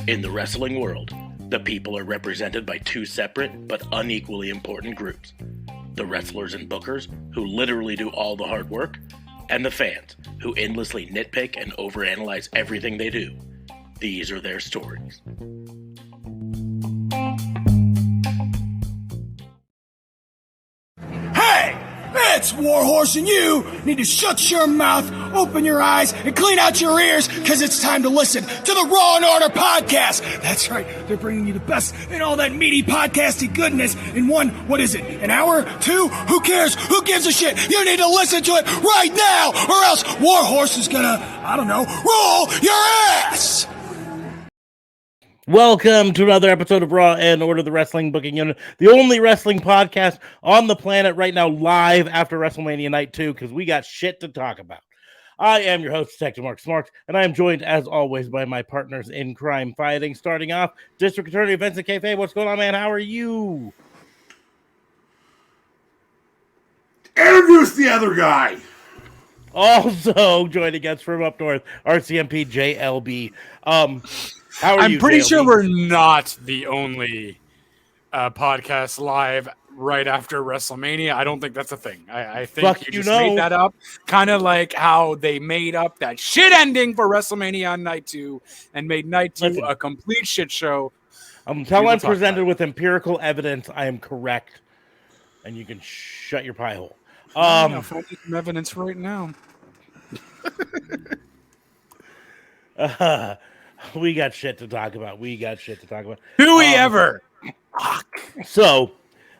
In the wrestling world, the people are represented by two separate but unequally important groups. The wrestlers and bookers, who literally do all the hard work, and the fans, who endlessly nitpick and overanalyze everything they do. These are their stories. Hey! It's Warhorse, and you need to shut your mouth, open your eyes, and clean out your ears, because it's time to listen to the Raw and Order podcast. That's right, they're bringing you the best in all that meaty podcasty goodness in one, what is it, an hour? Two? Who cares? Who gives a shit? You need to listen to it right now, or else Warhorse is gonna, I don't know, roll your ass! Welcome to another episode of Raw and Order, the Wrestling Booking Unit, the only wrestling podcast on the planet right now, live after WrestleMania Night 2, because we got shit to talk about. I am your host, Detective Mark Smart, and I am joined, as always, by my partners in crime fighting. Starting off, District Attorney Vincent Kayfabe. What's going on, man? How are you? Introduce the other guy. Also joining us from up north, RCMP JLB. How are I'm you, pretty JLB? sure we're not the only podcast live right after WrestleMania. I don't think that's a thing. I think Fuck you you just know. made that up. Kind of like how they made up that shit ending for WrestleMania on night 2 and made night 2 Listen. a complete shit show. Until We I'm will talk presented about it. with empirical evidence, I am correct. And you can shut your pie hole. I'm finding some evidence right now. We got shit to talk about. Do we ever? So,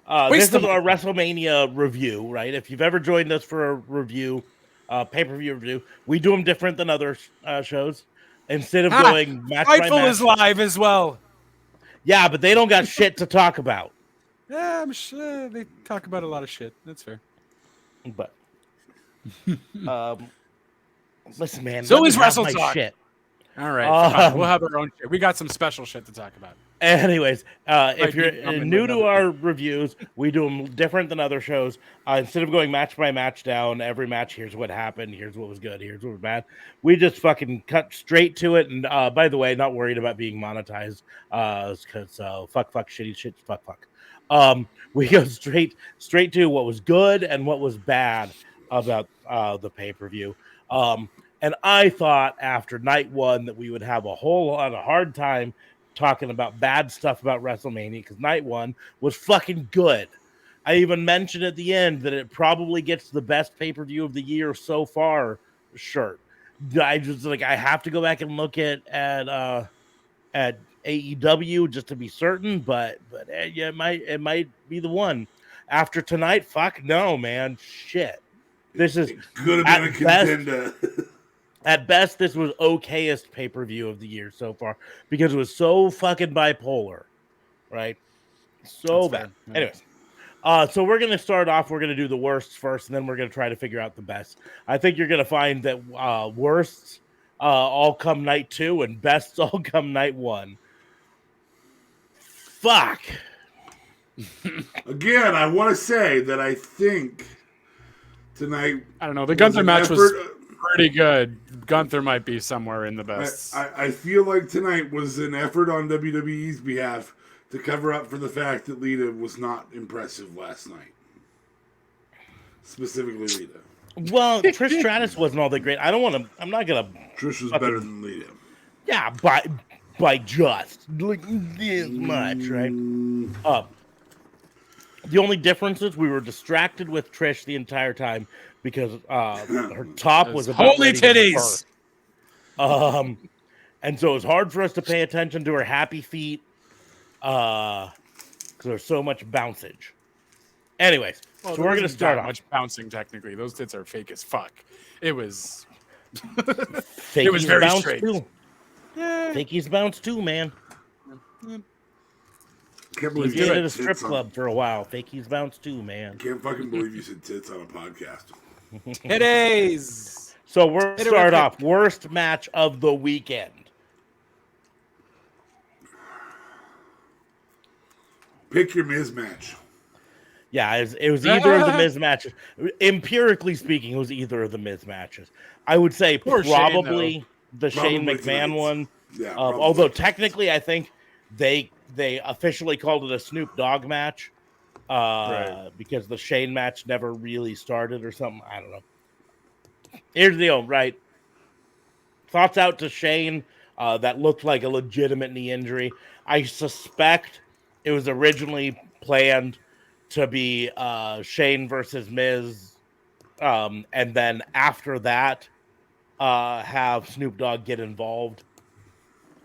Waste this is the- our WrestleMania review, right? If you've ever joined us for a review, pay-per-view review, we do them different than other shows. Instead of going match by Fightful match. is live as well. Yeah, but they don't got shit to talk about. Yeah, I'm sure they talk about a lot of shit. That's fair. But, listen, man. So let me is have Wrestle my Talk. shit. All right, fine. Um, We'll have our own shit. We got some special shit to talk about. Anyways, if Might you're be coming new with to another- our reviews, we do them different than other shows. Instead of going match by match down every match, here's what happened, here's what was good, here's what was bad. We just fucking cut straight to it. And by the way, not worried about being monetized, because fuck, shitty shit, fuck. We go straight to what was good and what was bad about the pay-per-view. And I thought after night 1 that we would have a whole lot of hard time talking about bad stuff about WrestleMania, because night 1 was fucking good. I even mentioned at the end that it probably gets the best pay-per-view of the year so far shirt. I just I have to go back and look at AEW just to be certain, but yeah, it might be the one. After tonight, fuck no, man. Shit. This is Could have been a contender. At best, this was okayest pay-per-view of the year so far because it was so fucking bipolar, right? So That's bad. fair. Anyways, so we're going to start off. We're going to do the worsts first, and then we're going to try to figure out the best. I think you're going to find that worsts all come night 2 and bests all come night 1. Fuck. Again, I want to say that I think tonight. I don't know. The Gunther an match was effort- pretty good. Gunther might be somewhere in the best. I feel like tonight was an effort on WWE's behalf to cover up for the fact that Lita was not impressive last night. Specifically, Lita. Well, Trish Stratus wasn't all that great. I'm not going to. Trish was better than Lita. Yeah, by just like this much, right? The only difference is we were distracted with Trish the entire time because her top was about Holy ready to titties! burst. And so it was hard for us to pay attention to her happy feet because there's so much bouncage. Anyways, Well, so there we're gonna wasn't start that off. much bouncing. Technically, those tits are fake as fuck. It was. Fakies it was very bounce straight. too. Fakies bounce too, man. Can't We believe did you it at a said strip tits club for a while. Fakies bounce too, man. Can't fucking believe you said tits on a podcast. Titties. So we're Hit it start real off worst match of the weekend. Pick your mismatch. Yeah, it was either of the Miz matches. Empirically speaking, it was either of the Miz matches. I would say Poor Shane, probably the Shane Probably McMahon tonight's. one Yeah. Although technically, I think they officially called it a Snoop Dogg match because the Shane match never really started or something. I don't know. Here's the deal, right? Thoughts out to Shane. That looked like a legitimate knee injury. I suspect it was originally planned to be Shane versus Miz, and then after that, have Snoop Dogg get involved.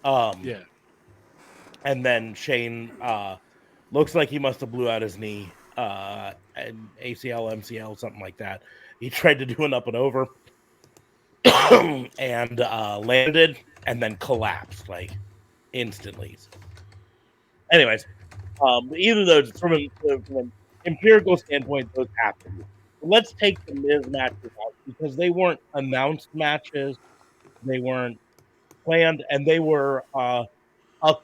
Yeah. And then Shane looks like he must have blew out his knee, and ACL, MCL, something like that. He tried to do an up and over, and landed, and then collapsed like instantly. Anyways, either those from an empirical standpoint, those happen. Let's take the Miz matches out because they weren't announced matches, they weren't planned, and they were a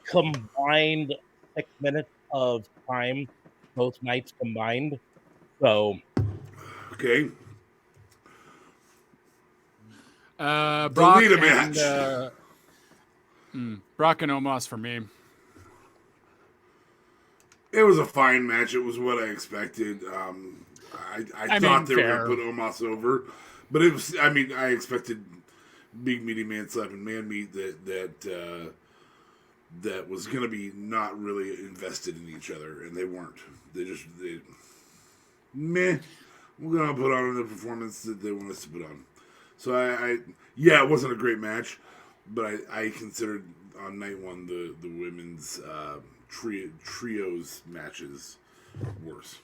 combined 6 minutes of time, both nights combined. So, Okay. Brock Lita and match. Brock and Omos for me. It was a fine match. It was what I expected. I thought they were going to put Omos over, but it was. I mean, I expected big meaty man slapping man meat that was going to be not really invested in each other, and they weren't. They meh. We're going to put on the performance that they want us to put on. So yeah, it wasn't a great match, but I considered on night one the women's trios matches worse.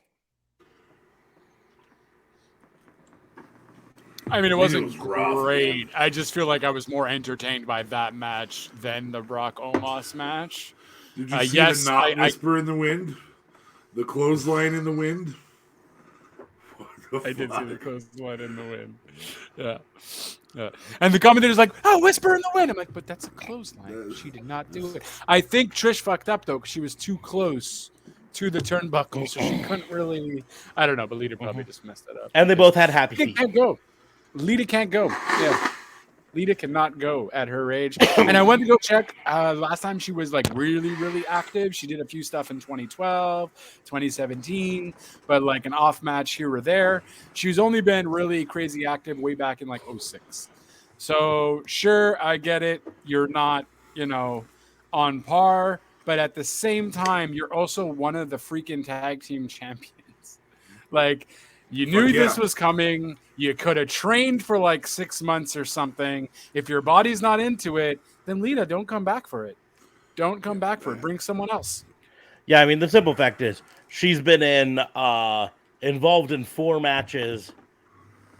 I mean, it wasn't was rough, great. man. I just feel like I was more entertained by that match than the Brock Omos match. Did you see the knot whisper in the wind? The clothesline in the wind? I did see the clothesline in the wind. Yeah. And the commentator's like, "Oh, whisper in the wind." I'm like, "But that's a clothesline. She did not do it." I think Trish fucked up though because she was too close to the turnbuckle, so she couldn't really. I don't know, but Lita probably just messed it up. and they both had happy feet. Can't go. Lita can't go. Yeah. Lita cannot go at her age. And I went to go check. Last time she was like really, really active. She did a few stuff in 2012, 2017, but like an off match here or there. She's only been really crazy active way back in like 06. So sure, I get it. You're not, on par, but at the same time, you're also one of the freaking tag team champions. Like, you knew this was coming. You could have trained for like 6 months or something. If your body's not into it, then Lita, don't come back for it. Don't come back for it. Bring someone else. Yeah, I mean, the simple fact is she's been involved in 4 matches,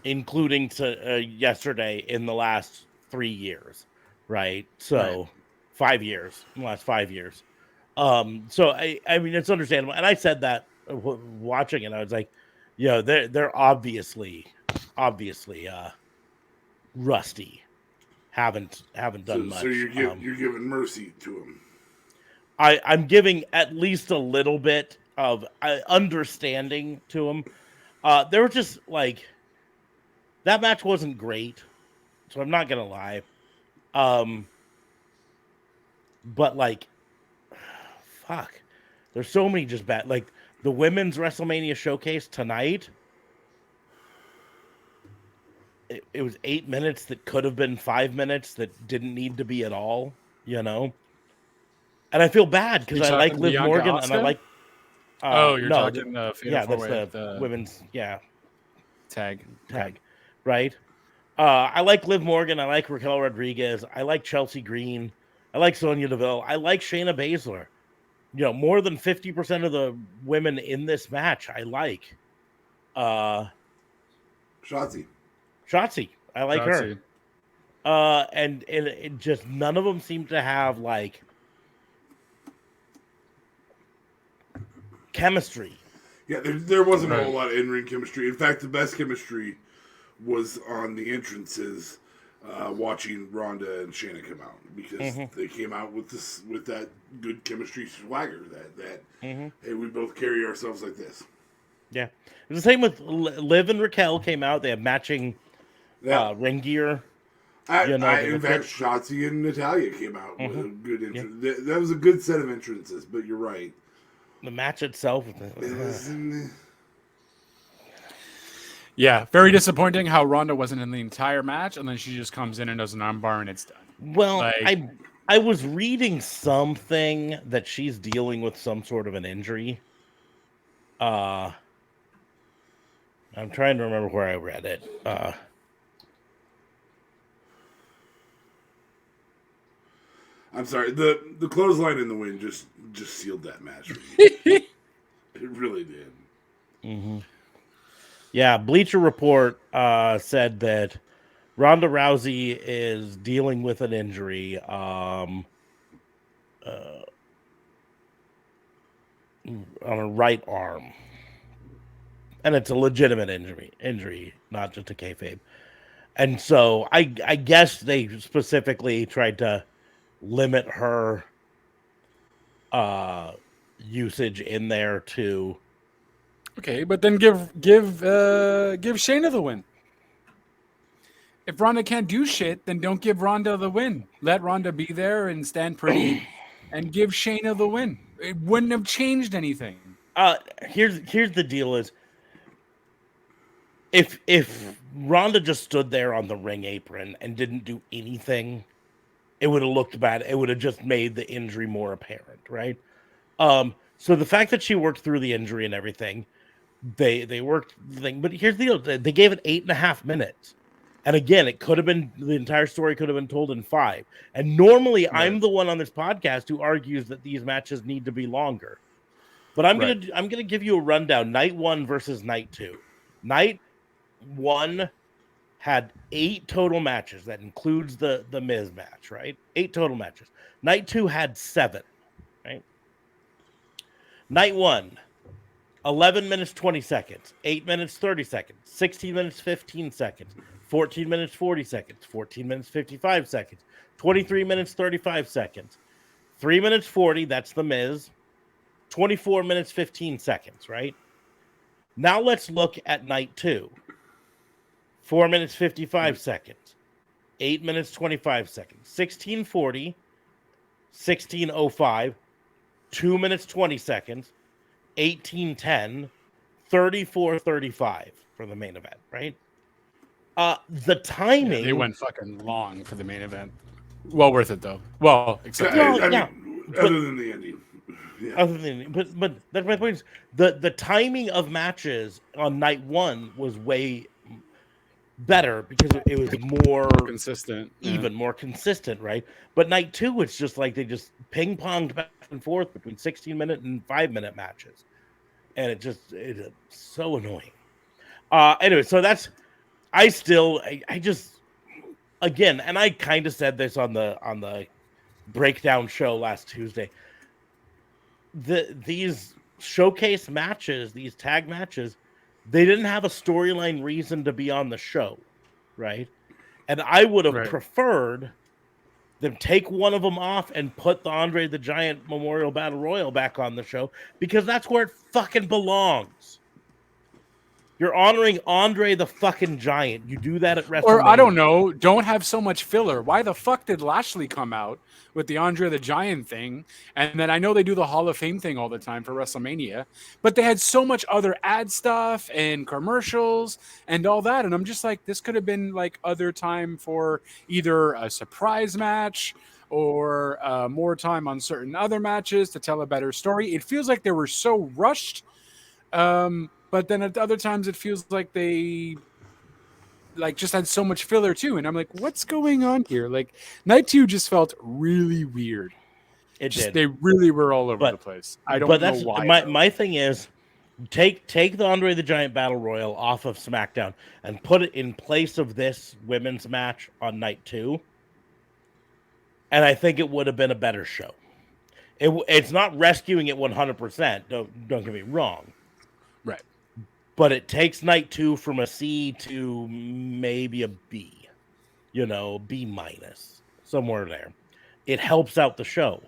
including yesterday, in the last 3 years, right? So 5 years, in the last 5 years. So I mean, it's understandable. And I said that watching it, I was like, they're obviously rusty. Haven't done much. So you're giving mercy to them. I'm giving at least a little bit of understanding to them. They were just like, that match wasn't great, so I'm not gonna lie. But like, fuck, there's so many just bad. Like the women's WrestleMania showcase tonight. It was 8 minutes that could have been 5 minutes that didn't need to be at all, And I feel bad because I like Liv Morgan and I like. You're talking the that's the women's tag, right? I like Liv Morgan. I like Raquel Rodriguez. I like Chelsea Green. I like Sonya Deville. I like Shayna Baszler. More than 50% of the women in this match I like. Shotzi. I like her. And it just none of them seem to have like chemistry. Yeah, there wasn't a whole lot of in-ring chemistry. In fact, the best chemistry was on the entrances, watching Ronda and Shayna come out because they came out with that good chemistry swagger that hey, we both carry ourselves like this. Yeah, it was the same with Liv and Raquel came out. They have matching ring gear. In fact, Shotzi and Natalya came out with a good entrance. That was a good set of entrances, but you're right. The match itself. Yeah, very disappointing how Ronda wasn't in the entire match, and then she just comes in and does an armbar, and it's done. Well, I was reading something that she's dealing with some sort of an injury. I'm trying to remember where I read it. I'm sorry. The clothesline in the win just sealed that match for me. It really did. Mm-hmm. Yeah, Bleacher Report said that Ronda Rousey is dealing with an injury on her right arm, and it's a legitimate injury, not just a kayfabe. And so I guess they specifically tried to limit her usage in there to. Okay, but then give Shayna the win. If Ronda can't do shit, then don't give Ronda the win. Let Ronda be there and stand pretty, and give Shayna the win. It wouldn't have changed anything. Here's the deal: is if Ronda just stood there on the ring apron and didn't do anything, it would have looked bad. It would have just made the injury more apparent, right? So the fact that she worked through the injury and everything, they worked the thing. But here's the deal: they gave it 8.5 minutes. And again, it could have been the entire story could have been told in 5. And normally I'm the one on this podcast who argues that these matches need to be longer. But I'm gonna give you a rundown. Night 1 versus night 2. Night 1 had 8 total matches. That includes the Miz match, right? 8 total matches. Night 2 had 7, right? Night 1, 11 minutes 20 seconds, 8 minutes 30 seconds, 16 minutes 15 seconds, 14 minutes 40 seconds, 14 minutes 55 seconds, 23 minutes 35 seconds, 3 minutes 40, that's the Miz, 24 minutes 15 seconds, right? Now let's look at night 2. 4 minutes 55 seconds, 8 minutes 25 seconds, 16:40, 16:05, 2 minutes 20 seconds, 18:10, 34:35 for the main event, right? The timing. Yeah, they went fucking long for the main event. Well worth it though. Well, except other than the ending. Yeah. Other than, but that's my point. Is the timing of matches on night 1 was way better because it was more consistent, even more consistent, right? But night 2, it's just like they just ping ponged back and forth between 16-minute and 5-minute matches, and it's so annoying. Anyway, so that's I just again, and I kind of said this on the breakdown show last Tuesday. These showcase matches, these tag matches, they didn't have a storyline reason to be on the show, right? And I would have preferred them take one of them off and put the Andre the Giant Memorial Battle Royal back on the show, because that's where it fucking belongs. You're honoring Andre the fucking Giant. You do that at WrestleMania. Or I don't know. Don't have so much filler. Why the fuck did Lashley come out with the Andre the Giant thing? And then I know they do the Hall of Fame thing all the time for WrestleMania, but they had so much other ad stuff and commercials and all that. And I'm just like, this could have been like other time for either a surprise match or more time on certain other matches to tell a better story. It feels like they were so rushed. But then at other times it feels like they like just had so much filler too. And I'm like, what's going on here? Like night 2 just felt really weird. They really were all over the place. I don't know why. My thing is take the Andre the Giant Battle Royal off of SmackDown and put it in place of this women's match on night 2. And I think it would have been a better show. It's not rescuing it 100%. Don't get me wrong. Right. But it takes night 2 from a C to maybe a B, B minus, somewhere there. It helps out the show.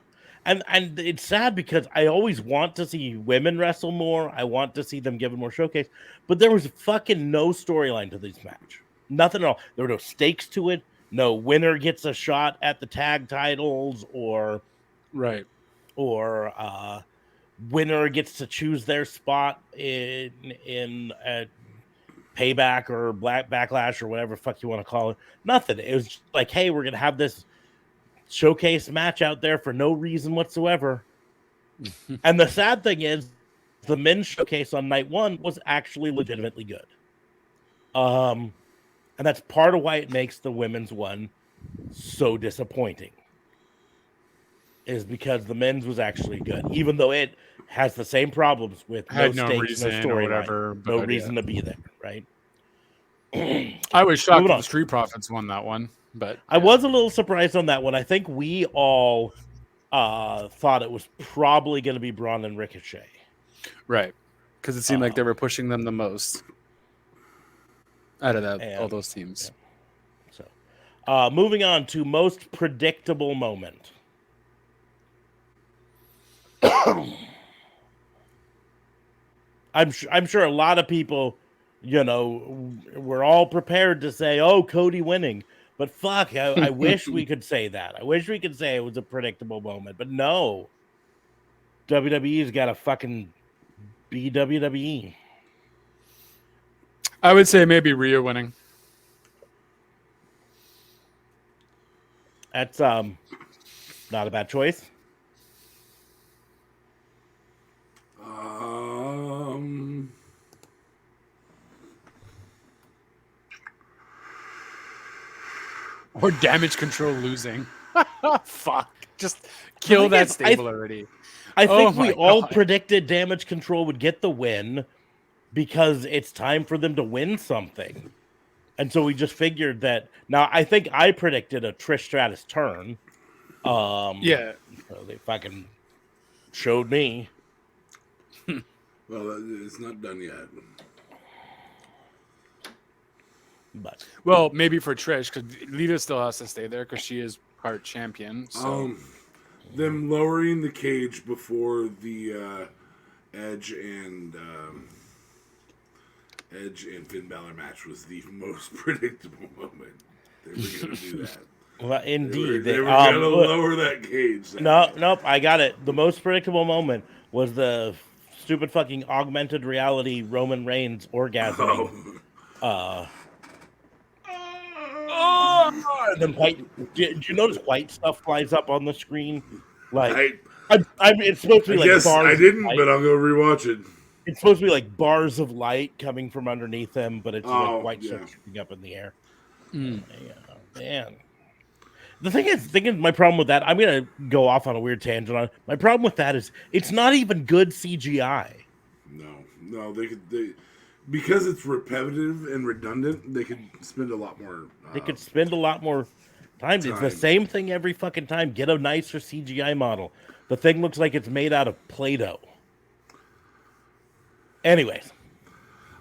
And it's sad because I always want to see women wrestle more. I want to see them given more showcase. But there was fucking no storyline to this match. Nothing at all. There were no stakes to it. no winner gets a shot at the tag titles, or Right. winner gets to choose their spot in Payback or Backlash or whatever the fuck you want to call it. Nothing. It was just like, hey, we're gonna have this showcase match out there for no reason whatsoever. And the sad thing is, the men's showcase on night one was actually legitimately good. And that's part of why it makes the women's one so disappointing. Is because the men's was actually good, even though it has the same problems with no stakes, no storyline, no reason to be there, right? I was shocked Moving that on. the Street Profits won that one, but I was a little surprised on that one. I think we all thought it was probably going to be Braun and Ricochet. right, because it seemed like they were pushing them the most out of all those teams. Yeah. So, moving on to most predictable moment. I'm sure a lot of people, we're all prepared to say, "Oh, Cody winning," but fuck, I wish we could say that. I wish we could say it was a predictable moment, but no. WWE's got to fucking be WWE. I would say maybe Rhea winning. That's not a bad choice. Or Damage Control losing. Fuck. Just kill that stable already. I think we all predicted Damage Control would get the win because it's time for them to win something. And so we just figured that. Now, I think I predicted a Trish Stratus turn. Yeah. So they fucking showed me. Well, it's not done yet. But well, maybe for Trish, because Lita still has to stay there because she is part champion. So. Them lowering the cage before the Edge and Finn Balor match was the most predictable moment. They were going to do that. Well, indeed, they were going to lower that cage. Nope, I got it. The most predictable moment was the stupid fucking augmented reality Roman Reigns orgasming. Then white. Did you notice white stuff flies up on the screen? Like, it's supposed to be like yes, bars. I didn't, but I'll go rewatch it. It's supposed to be like bars of light coming from underneath them, but it's like white stuff shooting up in the air. Yeah, man. The thing is, my problem with that, I'm gonna go off on a weird tangent on. My problem with that is it's not even good CGI. No, they because it's repetitive and redundant. They could spend a lot more. They could spend a lot more time. It's the same thing every fucking time. Get a nicer CGI model. The thing looks like it's made out of Play-Doh. Anyways,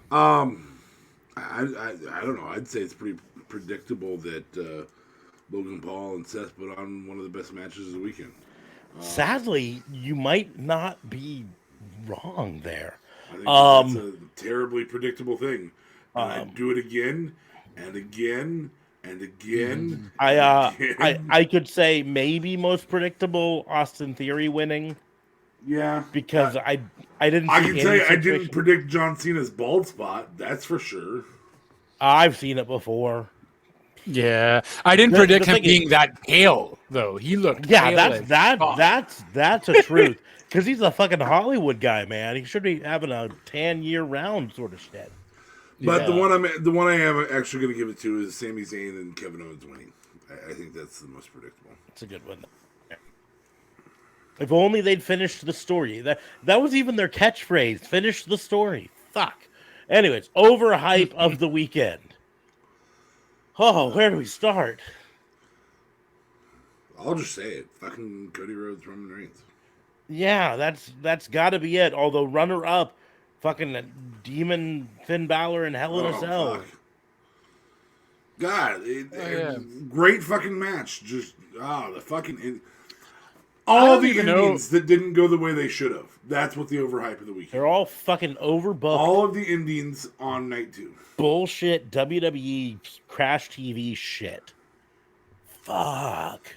I don't know. I'd say it's pretty predictable that Logan Paul and Seth put on one of the best matches of the weekend. Sadly, you might not be wrong there. I think that's a terribly predictable thing. And I'd do it again and again and again. I could say maybe most predictable Austin Theory winning. Yeah, because I didn't. I can tell you, I didn't predict John Cena's bald spot. That's for sure. I've seen it before. Yeah, I didn't predict him being that pale though. He looked. Yeah, that's a truth. Because he's a fucking Hollywood guy, man. He should be having a 10-year round sort of shit. But the one I am actually going to give it to is Sami Zayn and Kevin Owens winning. I think that's the most predictable. It's a good one. If only they'd finished the story. That was even their catchphrase. Finish the story. Fuck. Anyways, overhype of the weekend. Oh, where do we start? I'll just say it. Fucking Cody Rhodes, Roman Reigns. Yeah, that's got to be it. Although runner-up, fucking Demon Finn Balor and Hell in a Cell. Fuck. God, great fucking match. Just the fucking all the Indians that didn't go the way they should have. That's what the overhype of the weekend. They're all fucking overbooked. All of the Indians on night 2. Bullshit WWE Crash TV shit. Fuck.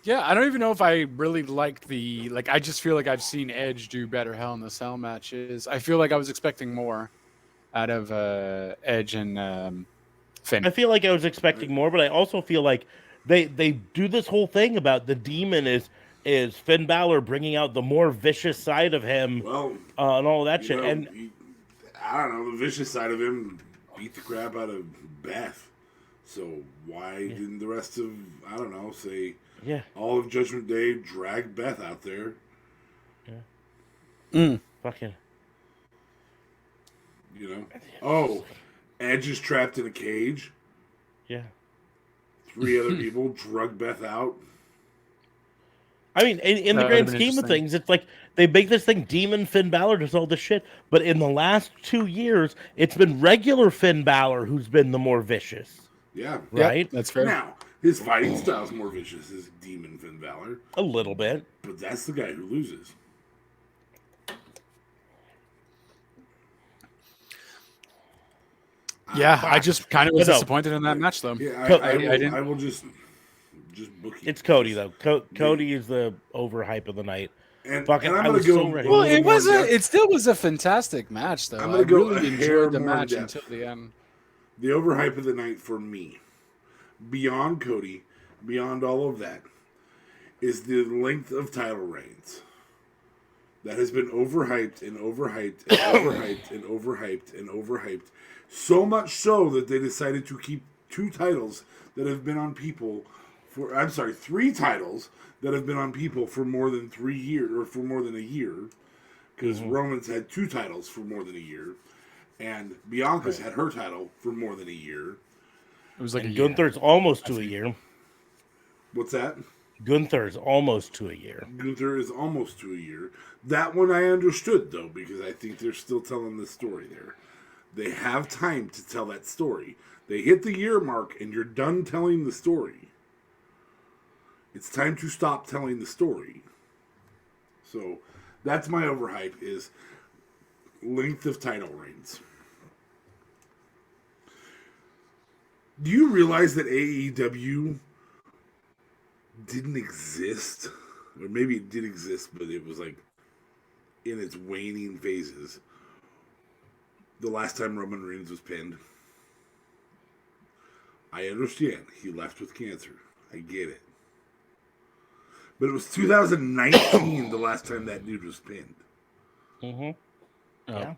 Yeah, I don't even know if I really liked I just feel like I've seen Edge do better Hell in the Cell matches. I feel like I was expecting more out of Edge and Finn. I feel like I was expecting more, but I also feel like they do this whole thing about the demon is Finn Balor bringing out the more vicious side of him, Well, and all that shit. know, And I don't know, the vicious side of him beat the crap out of Beth. So why didn't the rest of, I don't know, say yeah, all of Judgment Day drag Beth out there? fucking You know? Oh, Edge is trapped in a cage. yeah. 3 other people drug Beth out. I mean, in the That grand would've been scheme of interesting. things, it's like they make this thing Demon Finn Balor does all this shit, but in the last 2 years, it's been regular Finn Balor who's been the more vicious, Yeah. right? That's fair. Now, his fighting style's more vicious as Demon Finn Balor, A little bit. but that's the guy who loses. Yeah, I just kind of was But no. disappointed in that match, though. Yeah, I I will just book you. It's Cody though. Cody is the overhype of the night. And, Fucking- and I'm I gonna was go. so ready. a Well, little it more was in depth. it still was a fantastic match, though. I'm I gonna go really a hair enjoyed the more in match depth. until the end. The overhype of the night for me, beyond Cody, beyond all of that, is the length of title reigns. That has been overhyped and overhyped and overhyped and overhyped and overhyped. So much so that they decided to keep 2 titles that have been on people for, I'm sorry, 3 titles that have been on people for more than 3 years, or for more than a year. Because Roman's had 2 titles for more than a year. And Bianca's had her title for more than a year. It was like And a year. Gunther's almost to a year. What's that? Gunther's almost to a year. Gunther is almost to a year. That one I understood, though, because I think they're still telling the story there. They have time to tell that story. They hit the year mark, and you're done telling the story. It's time to stop telling the story. So, that's my overhype, is length of title reigns. Do you realize that AEW didn't exist? Or maybe it did exist, but it was like in its waning phases. The last time Roman Reigns was pinned. I understand. He left with cancer. I get it. But it was 2019 the last time that dude was pinned. Mm-hmm. Yeah.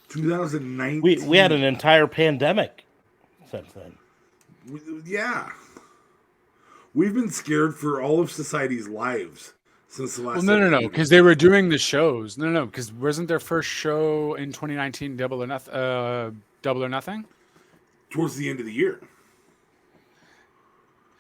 2019. We had an entire pandemic since then. Yeah. We've been scared for all of society's lives since the last. Well, no, time. because they were doing the shows. No, because wasn't their first show in 2019 Double or Nothing? Towards the end of the year.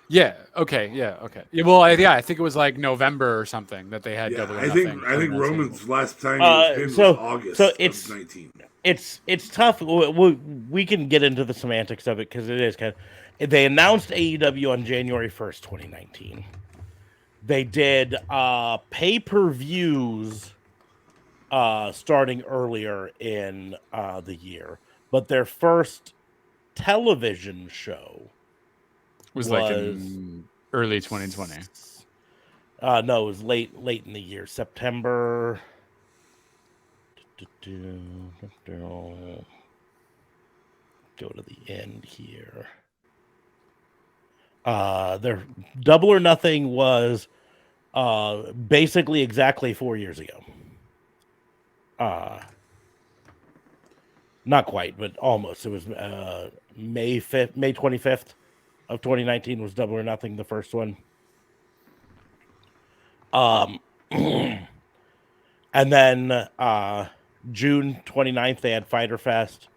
Yeah. Okay. Yeah. Well, I think it was like November or something that they had Yeah, Double or I Nothing. think Roman's last time he was pinned so- was August so of it's- 19. It's tough. We can get into the semantics of it because it is kind of. They announced AEW on January 1st, 2019. They did pay-per-views starting earlier in the year, but their first television show was like in early 2020. No, it was late in the year, September. Go to the end here. Their Double or Nothing was basically exactly 4 years ago. Not quite, but almost. It was May 25th of 2019 was Double or Nothing, the first one. And then June 29th, they had Fyter Fest.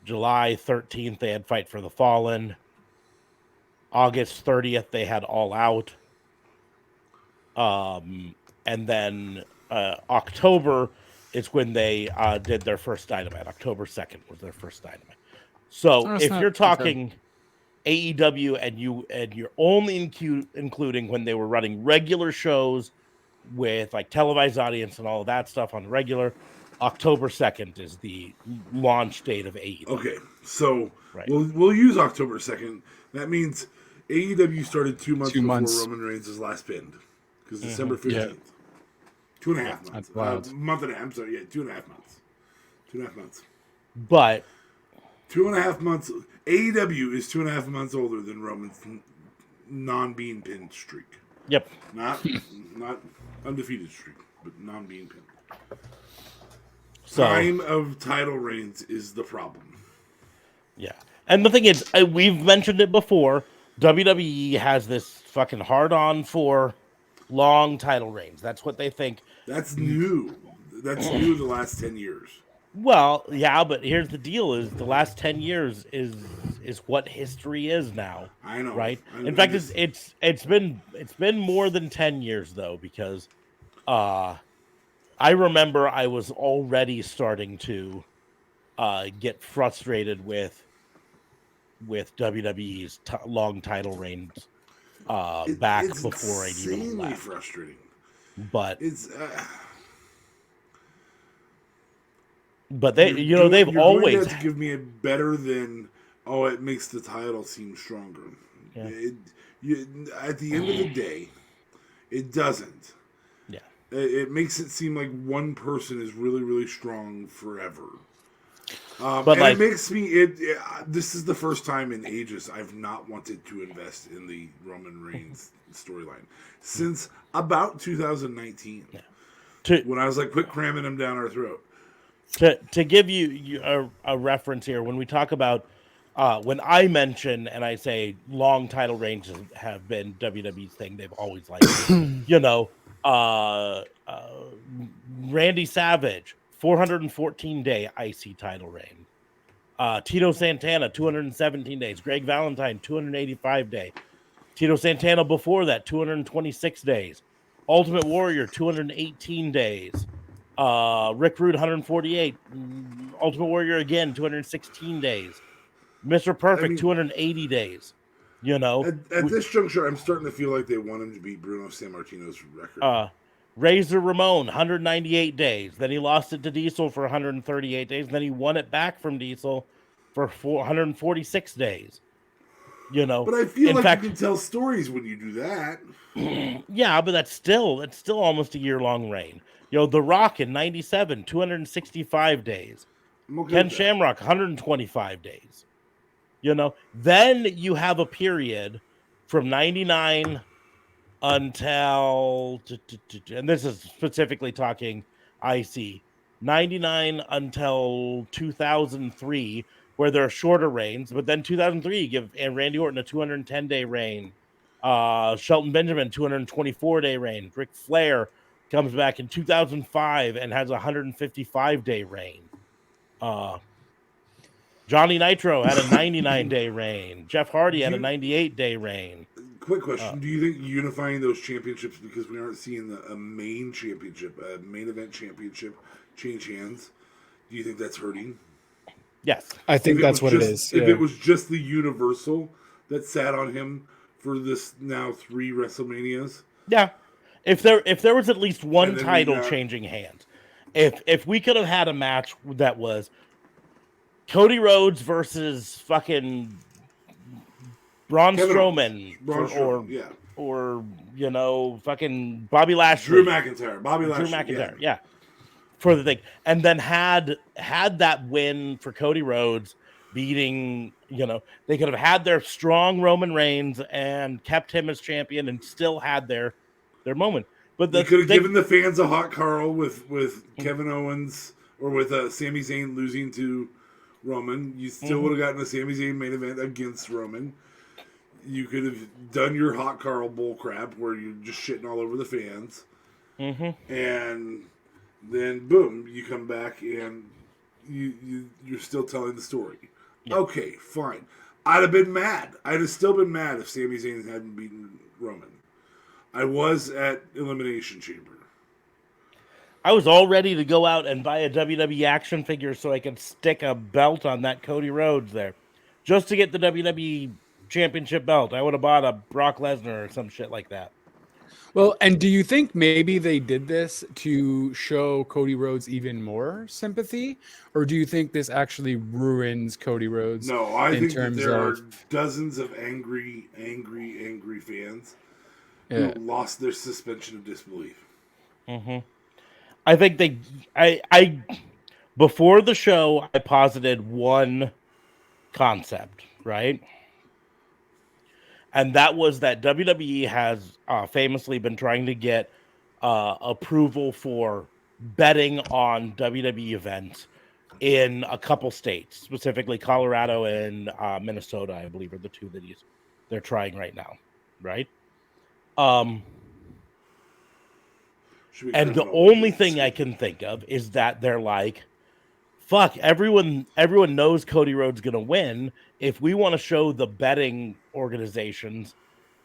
July 13th, they had Fight for the Fallen. August 30th, they had All Out. And then October is when they did their first Dynamite. October 2nd was their first Dynamite. So if you're talking AEW and you're only including when they were running regular shows with like televised audience and all of that stuff on regular, October 2nd is the launch date of AEW. Okay, so Right. we'll use October 2nd. That means AEW started 2 months 2 before months. Roman Reigns' last pinned. Because December 15th. Yeah. 2.5 months. That's wild. Month and a half. I'm sorry, 2.5 months. 2.5 months. But 2.5 months. AEW is 2.5 months older than Roman's non-being pinned streak. yep. Not undefeated streak, but non-being pinned. So Time of title reigns is the problem. yeah. And the thing is, we've mentioned it before. WWE has this fucking hard on for long title reigns. That's what they think. That's new. That's new the last 10 years. Well, yeah, but here's the deal: is the last 10 years is what history is now. I know. Right? I'm In fact, just- it's been more than 10 years though, because I remember I was already starting to get frustrated with WWE's long title reigns back it's before I even insanely left. frustrating. But It's they they've you're always going to have to give me a better than it makes the title seem stronger. Yeah. At the end of the day, it doesn't. yeah. It makes it seem like one person is really, really strong forever. But and like- it makes me. This is the first time in ages I've not wanted to invest in the Roman Reigns storyline since about 2019, when I was like, "Quit cramming him down our throat." To give you a reference here, when we talk about when I mention and I say long title ranges have been WWE's thing, they've always liked it. Randy Savage, 414-day IC title reign. Tito Santana, 217 days. Greg Valentine, 285-day. Tito Santana before that, 226 days. Ultimate Warrior, 218 days. Rick Rude, 148. Ultimate Warrior again, 216 days. Mr. Perfect, 280 days. At this juncture, I'm starting to feel like they want him to beat Bruno Sammartino's record. Razor Ramon, 198 days. Then he lost it to Diesel for 138 days. Then he won it back from Diesel for 146 days. But I feel in like fact, you can tell stories when you do that. Yeah, but that's still almost a year-long reign. The Rock in 97, 265 days. I'm okay Ken with that. Shamrock, 125 days. Then you have a period from 99 until, and this is specifically talking IC, 99 until 2003, where there are shorter reigns, but then 2003 give Randy Orton a 210-day reign. Shelton Benjamin, 224-day reign. Ric Flair comes back in 2005 and has a 155-day reign. Johnny Nitro had a 99-day reign. Jeff Hardy had a 98-day reign. Quick question: do you think unifying those championships, because we aren't seeing a main championship, a main event championship, change hands? Do you think that's hurting? Yes, I think that's what it is. is. If Yeah. it was just the Universal that sat on him for this now 3 WrestleManias, yeah. If there was at least one And then we title got- changing hands, if we could have had a match that was Cody Rhodes versus fucking Braun Kevin Strowman, Braun Strowman, yeah. or fucking Bobby Lashley, Drew McIntyre, Bobby Drew Lashley, McIntyre, yeah, for the thing, and then had that win for Cody Rhodes beating, they could have had their strong Roman Reigns and kept him as champion and still had their moment. But They could have given the fans a hot Carl with Kevin Owens or with Sami Zayn losing to Roman. You still would have gotten a Sami Zayn main event against Roman. You could have done your hot Carl bullcrap where you're just shitting all over the fans. And then, boom, you come back and you're still telling the story. Yeah. Okay, fine. I'd have been mad. I'd have still been mad if Sami Zayn hadn't beaten Roman. I was at Elimination Chamber. I was all ready to go out and buy a WWE action figure so I could stick a belt on that Cody Rhodes there. Just to get the WWE Championship belt. I would have bought a Brock Lesnar or some shit like that. Well, and do you think maybe they did this to show Cody Rhodes even more sympathy, or do you think this actually ruins Cody Rhodes? No, I in think that terms there are of dozens of angry fans who lost their suspension of disbelief. I think I before the show, I posited one concept, right? And that was that WWE has famously been trying to get approval for betting on WWE events in a couple states, specifically Colorado and Minnesota, I believe, are the two that they're trying right now, right? Should be And the criminal only because thing I can think of is that they're like, fuck, everyone knows Cody Rhodes gonna win. If we want to show the betting organizations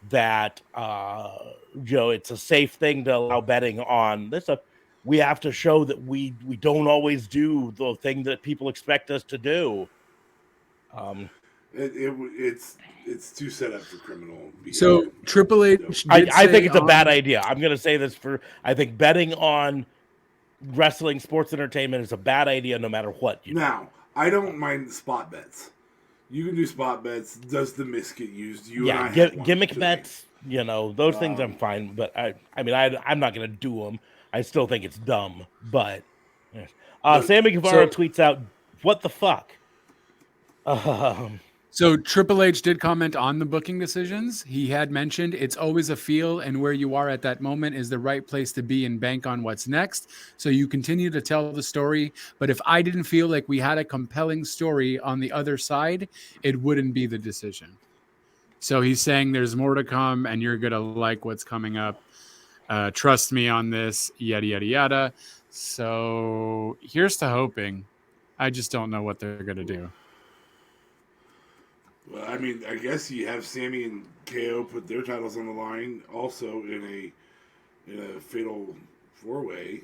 that it's a safe thing to allow betting on this stuff, we have to show that we don't always do the thing that people expect us to do. it's too set up for criminal behavior. So Triple H did I think say it's a bad on- idea. I'm gonna say this I think betting on wrestling sports entertainment is a bad idea no matter what you do. Now, I don't mind spot bets. You can do spot bets. Does the miss get used? Gimmick bets, those things I'm fine. But I'm not gonna do them. I still think it's dumb. But Sammy Guevara tweets out, "What the fuck?" So Triple H did comment on the booking decisions. He had mentioned it's always a feel, and where you are at that moment is the right place to be and bank on what's next. So you continue to tell the story. But if I didn't feel like we had a compelling story on the other side, it wouldn't be the decision. So he's saying there's more to come, and you're going to like what's coming up. Trust me on this, yada, yada, yada. So here's to hoping. I just don't know what they're going to do. Well, I mean, I guess you have Sammy and KO put their titles on the line, also in a fatal 4-way.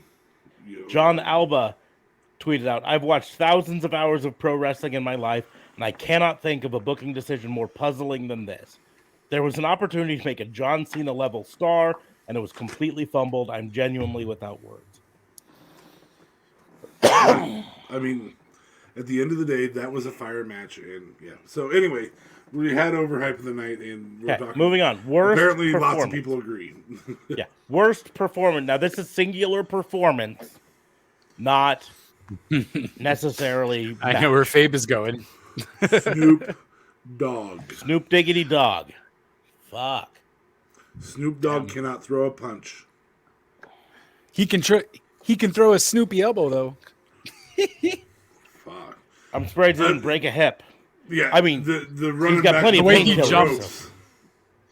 John Alba tweeted out, "I've watched thousands of hours of pro wrestling in my life, and I cannot think of a booking decision more puzzling than this. There was an opportunity to make a John Cena level star, and it was completely fumbled. I'm genuinely without words." I mean, at the end of the day, that was a fire match, and yeah. So anyway, we had overhype of the night, and we're talking. Moving on. Worst. Apparently, lots of people agree. Yeah, worst performance. Now, this is singular performance, not necessarily. I know where Fabe is going. Snoop Dogg. Snoop Diggity Dog. Fuck. Snoop Dogg cannot throw a punch. He can throw a Snoopy elbow though. Fuck. I'm surprised he didn't break a hip. Yeah, I mean, the running he's got back plenty of the way he painkillers. jumped.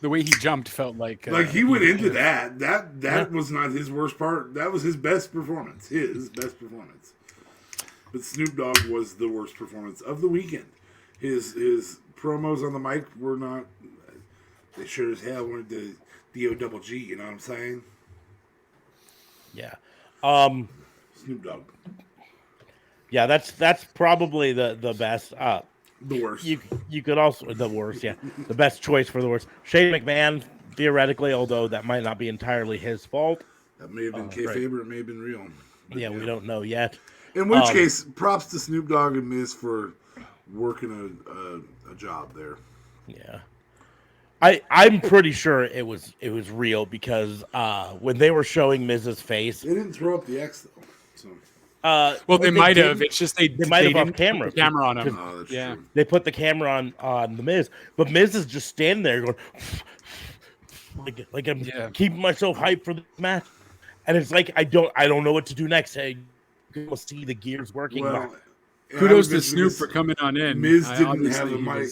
The way he jumped felt like He went into that. That was not his worst part. That was his best performance. His best performance. But Snoop Dogg was the worst performance of the weekend. His promos on the mic were not. They sure as hell weren't the D-O-double-G. You know what I'm saying? Yeah. Snoop Dogg. Yeah, that's probably the best. The worst. You could also the worst. Yeah, the best choice for the worst. Shane McMahon, theoretically, although that might not be entirely his fault. That may have been kayfabe or it may have been real. But yeah, we don't know yet. In which case, props to Snoop Dogg and Miz for working a job there. Yeah. I'm pretty sure it was real because when they were showing Miz's face, they didn't throw up the X though. So. Well, they might have. It's just they might have didn't off camera. put the camera on him. Oh, that's Yeah. true. They put the camera on the Miz, but Miz is just standing there going like I'm keeping myself hyped for the match, and it's like I don't know what to do next. I can see the gears working. Well, kudos to Snoop for coming on in. Miz didn't have a mic,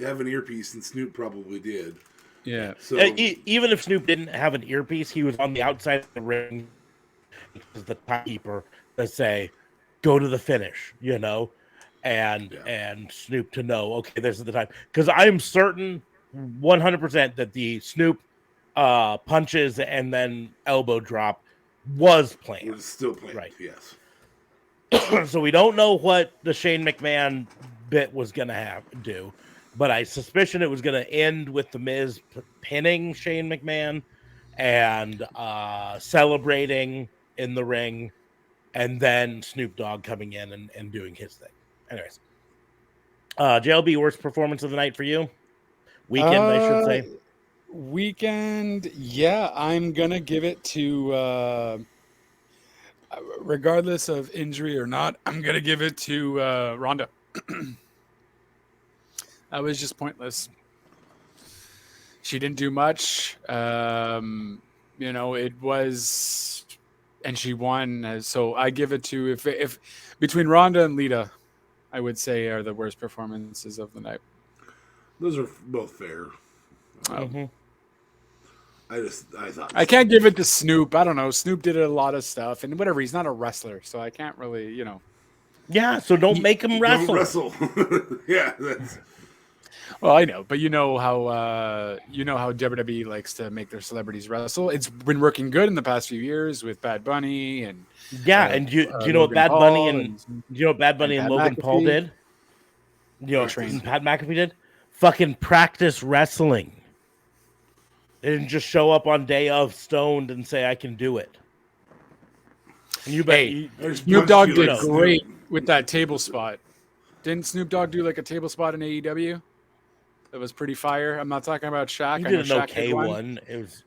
have an earpiece, and Snoop probably did. Yeah. So even if Snoop didn't have an earpiece, he was on the outside of the ring as the timekeeper to say, "Go to the finish," and Snoop to know, okay, this is the time. Because I'm certain 100% that the Snoop punches and then elbow drop was planned. We're still playing, right? Yes. So we don't know what the Shane McMahon bit was going to do, but I suspicion it was going to end with the Miz pinning Shane McMahon and celebrating in the ring, and then Snoop Dogg coming in and doing his thing. Anyways, JLB, worst performance of the night for you? Weekend, I should say. Weekend, yeah, I'm gonna give it to regardless of injury or not, I'm gonna give it to Ronda. That was just pointless. She didn't do much. It was, and she won. So I give it to if between Ronda and Lita, I would say are the worst performances of the night. Those are both fair. Mm-hmm. I thought I can't give it to Snoop. I don't know. Snoop did a lot of stuff, and whatever. He's not a wrestler, so I can't really, Yeah, so don't make him wrestle. Don't wrestle. Yeah, that's. Well, I know, but you know how WWE likes to make their celebrities wrestle. It's been working good in the past few years with Bad Bunny and and do you know what Bad Bunny and Logan Paul did? You know what Pat McAfee did? Fucking practice wrestling. They didn't just show up on day of stoned and say I can do it. And you bet Snoop Dogg did great with that table spot. Didn't Snoop Dogg do like a table spot in AEW? That was pretty fire. I'm not talking about Shaq. He did an okay one. It was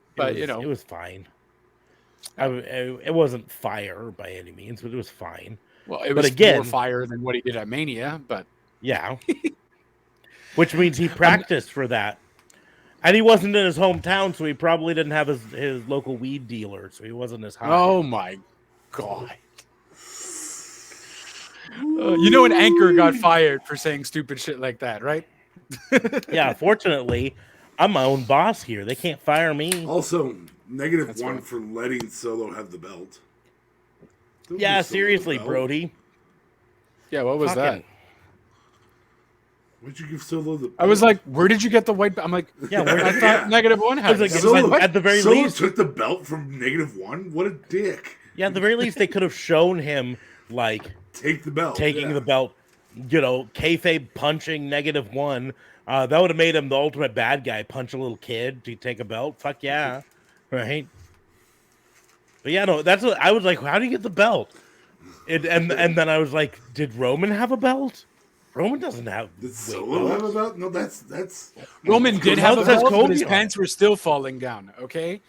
fine. It wasn't fire by any means, but it was fine. Well, it was more fire than what he did at Mania, but yeah. Which means he practiced for that. And he wasn't in his hometown, so he probably didn't have his local weed dealer, so he wasn't as high. Oh my God. An anchor got fired for saying stupid shit like that, right? Yeah, fortunately, I'm my own boss here. They can't fire me. Also, -1 for letting Solo have the belt. Yeah, seriously, Brody. Yeah, what was that? Why'd you give Solo the belt? I was like, where did you get the white belt? I'm like, yeah, I thought -1 had it. Solo, at the very Solo least took the belt from -1? What a dick. Yeah, at the very least, they could have shown him, like, take the belt. Taking the belt, kayfabe punching -1. That would have made him the ultimate bad guy. Punch a little kid to take a belt. Fuck yeah. Right? But yeah, no, that's what I was like, how do you get the belt? And then I was like, did Roman have a belt? Roman doesn't have. Did Solo have a belt? No, that's. Roman did have a belt, but his pants were still falling down. Okay,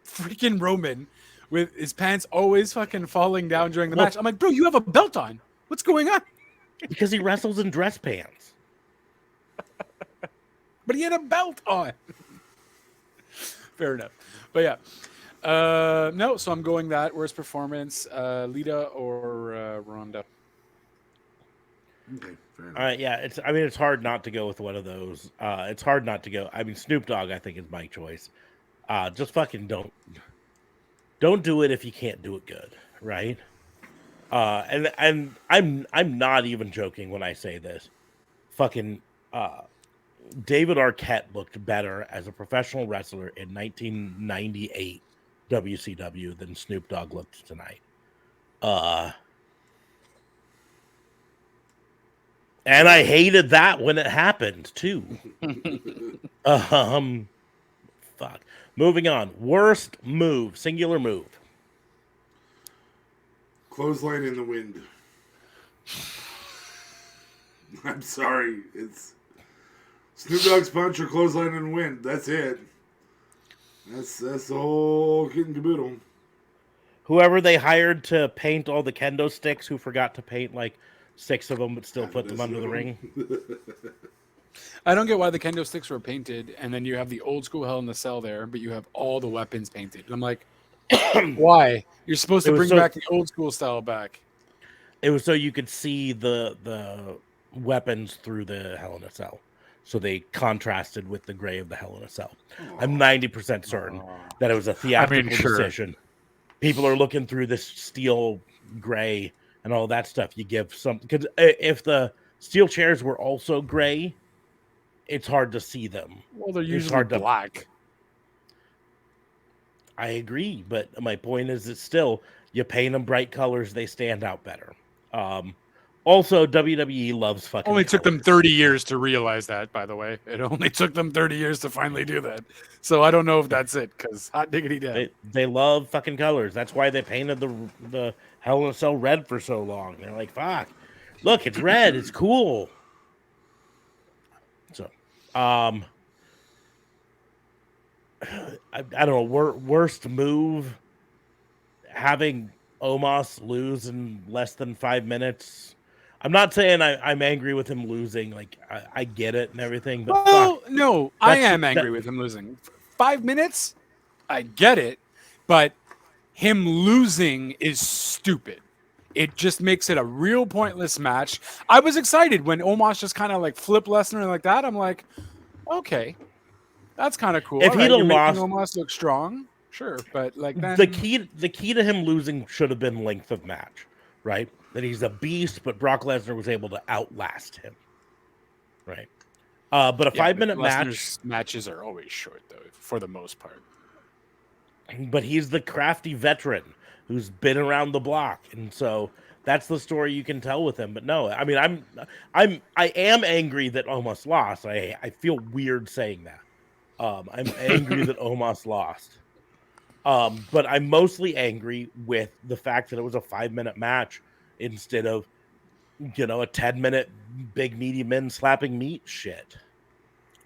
freaking Roman, with his pants always fucking falling down during the match. I'm like, bro, you have a belt on. What's going on? Because he wrestles in dress pants. But he had a belt on. Fair enough. But yeah, no. So I'm going that worst performance, Lita or Ronda. Okay. All right, yeah, it's hard not to go with one of those. It's hard not to go. I mean, Snoop Dogg, I think, is my choice. Just fucking don't do it if you can't do it good, right? And I'm not even joking when I say this. Fucking David Arquette looked better as a professional wrestler in 1998 WCW than Snoop Dogg looked tonight. And I hated that when it happened too. Fuck. Moving on. Worst move, singular move. Clothesline in the wind. I'm sorry. It's Snoop Dogg's punch or clothesline in the wind. That's it. That's the whole kit and caboodle. Whoever they hired to paint all the kendo sticks, who forgot to paint like 6 of them, but still put them under the ring. I don't get why the kendo sticks were painted, and then you have the old school Hell in the Cell there, but you have all the weapons painted. I'm like, why? You're supposed to bring back the old school style back. It was so you could see the weapons through the Hell in a Cell. So they contrasted with the gray of the Hell in a Cell. I'm 90% certain that it was a theatrical decision. People are looking through this steel gray and all that stuff. You give some, because if the steel chairs were also gray, it's hard to see them. Well, they're usually black. I agree, but my point is that still, you paint them bright colors, they stand out better. Also, WWE loves fucking. Only took them colors. 30 years to realize that, by the way. It only took them 30 years to finally do that. So I don't know if that's it, because hot diggity damn. They love fucking colors. That's why they painted the Hell in a Cell red for so long. They're like, fuck, look, it's red. It's cool. So, I don't know. Worst move, having Omos lose in less than 5 minutes. I'm not saying I'm angry with him losing. Like, I get it and everything. But Well, fuck. no, I That's- am angry with him losing. 5 minutes, I get it, but him losing is stupid. It just makes it a real pointless match. I was excited when Omos just kind of like flipped Lesnar like that. I'm like, okay, that's kind of cool. If All he'd right, have you're making lost- Omos look strong, sure, but like then the key to him losing should have been length of match, right? That he's a beast, but Brock Lesnar was able to outlast him, right? But a 5-minute match. Lesnar's matches are always short though, for the most part. But he's the crafty veteran who's been around the block, and so that's the story you can tell with him. But no, I mean, I am angry that Omos lost. I feel weird saying that. I'm angry that Omos lost. But I'm mostly angry with the fact that it was a 5-minute match instead of, a 10-minute big meaty men slapping meat shit.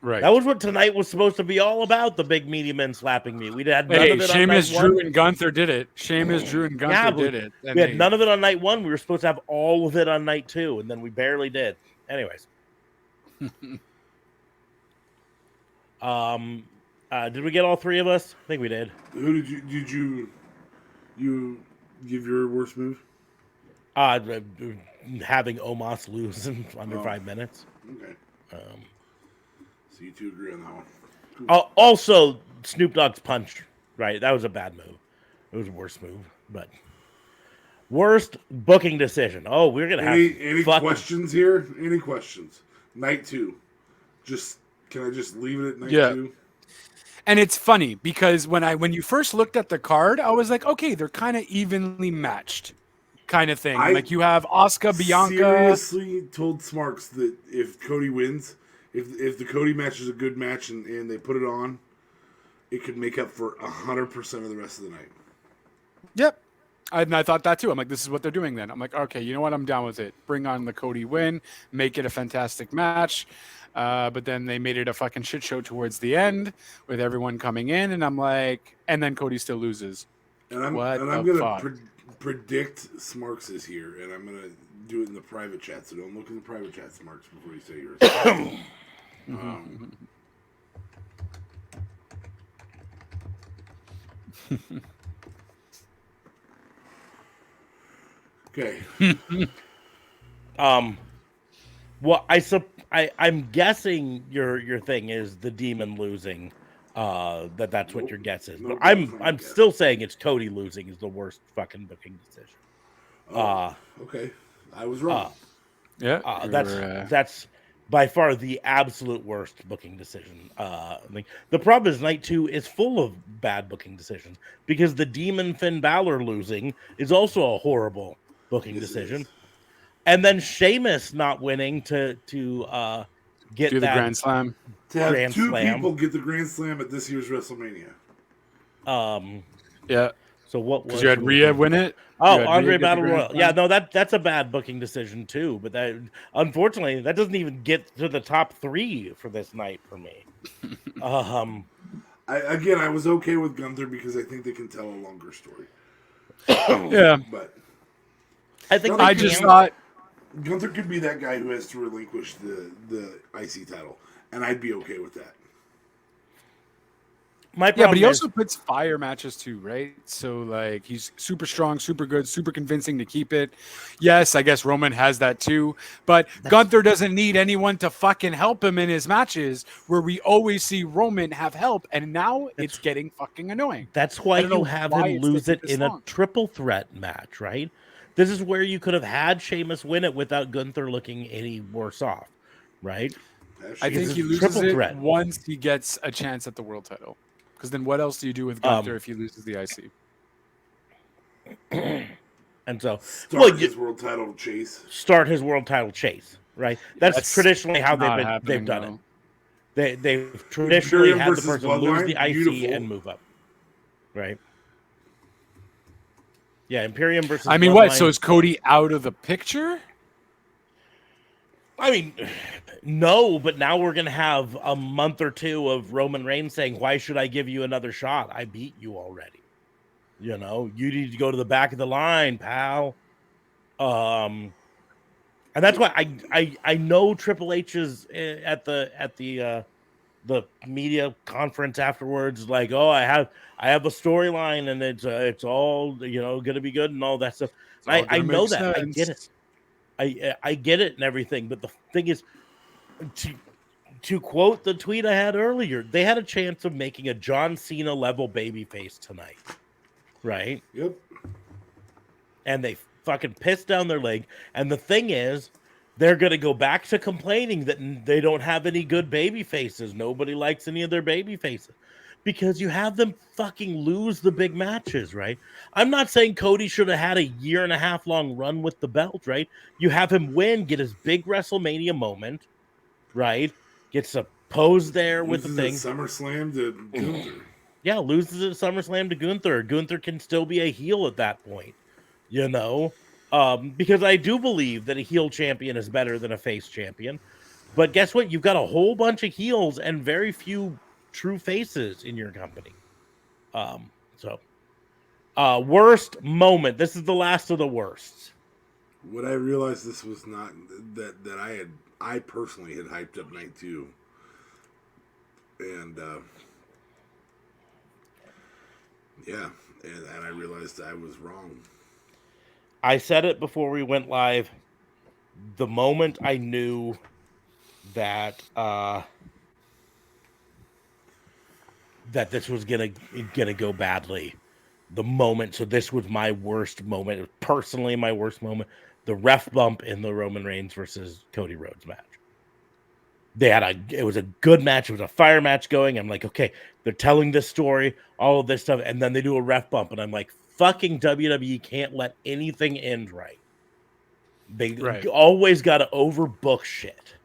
Right. That was what tonight was supposed to be all about, the big meaty men slapping meat. We had none Hey, of it on Sheamus, night Drew, one. and Gunther did it. Sheamus, Drew, and Gunther did it. And We had none of it on night one. We were supposed to have all of it on night 2, and then we barely did. Anyways. Did we get all 3 of us? I think we did. Who did you give your worst move? Having Omos lose in under 5 minutes. Okay. So you two agree on that one. Also, Snoop Dogg's punch, right? That was a bad move. It was a worst move, but worst booking decision. Oh, we're gonna have Any questions here? Any questions? Night 2. Can I just leave it at night 2? And it's funny because when you first looked at the card, I was like, okay, they're kind of evenly matched, kind of thing. Like you have Asuka, Bianca. Seriously told Smarks that if Cody wins, if the Cody match is a good match and they put it on, it could make up for 100% of the rest of the night. Yep. And I thought that too. I'm like, this is what they're doing then. I'm like, okay, you know what? I'm down with it. Bring on the Cody win, make it a fantastic match. But then they made it a fucking shit show towards the end with everyone coming in, and I'm like, and then Cody still loses. And I'm gonna predict Smarks is here, and I'm gonna do it in the private chat. So don't look in the private chat, Smarks, before you say yours. Okay. Well, I'm guessing your thing is the demon losing. That's what your guess is. But I'm still saying it's Cody losing is the worst fucking booking decision. Okay, I was wrong. That's by far the absolute worst booking decision. The problem is night 2 is full of bad booking decisions because the demon Finn Balor losing is also a horrible booking decision. And then Sheamus not winning to get the that Grand Slam. To have Grand 2 Slam. people get the Grand Slam at this year's WrestleMania. Yeah. So what was Because you had Rhea win it. Oh, Andre Battle Royal. Yeah, no, that's a bad booking decision too. But that, unfortunately, that doesn't even get to the top 3 for this night for me. I was okay with Gunther because I think they can tell a longer story. Yeah, But I just thought Gunther could be that guy who has to relinquish the IC title, and I'd be okay with that. My problem but he is, also puts fire matches too, right? So like he's super strong, super good, super convincing to keep it. Yes, I guess Roman has that too, but Gunther doesn't need anyone to fucking help him in his matches where we always see Roman have help, and now it's getting fucking annoying. that's why I don't you know have why him it's lose taking it this in a long. triple threat match, right? This is where you could have had Sheamus win it without Gunther looking any worse off, right? I think It's he a loses triple it threat. once he gets a chance at the world title. Because then what else do you do with Gunther if he loses the IC? And so, Start his world title chase. Start his world title chase, right? That's traditionally how they've done it. They've traditionally had the person lose the IC and move up, right? Yeah, Imperium versus I mean, Bloodline. what? So is Cody out of the picture? I mean, no, but now we're going to have a month or two of Roman Reigns saying, why should I give you another shot? I beat you already. You know, you need to go to the back of the line, pal. And that's why I know Triple H is at the media conference afterwards, like, oh, I have a storyline and it's all, you know, going to be good and all that stuff. I know that. I get it. I get it and everything, but the thing is, to quote the tweet I had earlier, they had a chance of making a John Cena level babyface tonight, right? Yep. And they fucking pissed down their leg. And the thing is, they're going to go back to complaining that they don't have any good baby faces. Nobody likes any of their baby faces because you have them fucking lose the big matches, right? I'm not saying Cody should have had a 1.5 year long run with the belt, right? You have him win, get his big WrestleMania moment, right? Gets a pose there with the thing. SummerSlam to Gunther. Yeah, loses at SummerSlam to Gunther. Gunther can still be a heel at that point, you know? Because I do believe that a heel champion is better than a face champion. But guess what? You've got a whole bunch of heels and very few true faces in your company. Worst moment. This is the last of the worsts. What I realized this was not that I personally had hyped up night 2. And yeah, and I realized I was wrong. I said it before we went live. The moment I knew that that this was gonna go badly, the moment. So this was my worst moment. It was personally my worst moment. The ref bump in the Roman Reigns versus Cody Rhodes match. It was a good match. It was a fire match going. I'm like, okay, they're telling this story, all of this stuff, and then they do a ref bump, and I'm like, fucking WWE can't let anything end right. They always got to overbook shit,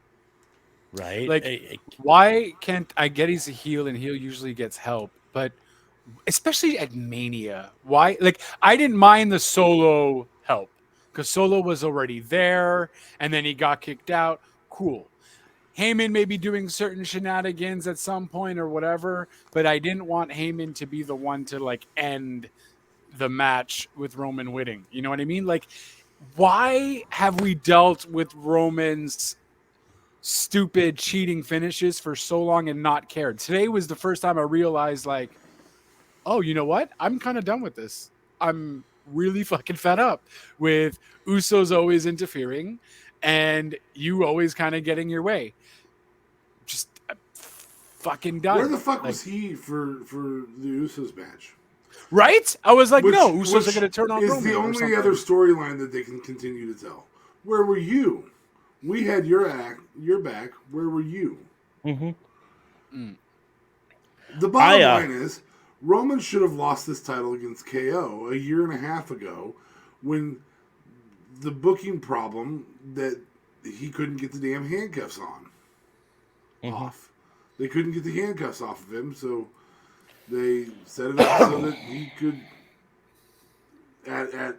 right? Like, why can't I get he's a heel and heel usually gets help, but especially at Mania, why? Like, I didn't mind the Solo help because Solo was already there, and then he got kicked out. Cool. Heyman may be doing certain shenanigans at some point or whatever, but I didn't want Heyman to be the one to like end the match with Roman winning. You know what I mean? Like, why have we dealt with Roman's stupid cheating finishes for so long and not cared? Today was the first time I realized, like, oh, you know what? I'm kind of done with this. I'm really fucking fed up with Usos always interfering and you always kind of getting your way. Just fucking done. Where the fuck was he for the Usos match? Right? I was like, no, Usos are going to turn on Roman. It's the only other storyline that they can continue to tell. Where were you? We had your back. Where were you? Mm-hmm. The bottom line is, Roman should have lost this title against KO 1.5 years ago when the booking problem that he couldn't get the damn handcuffs on. Off. They couldn't get the handcuffs off of him, so they set it up so that he could at a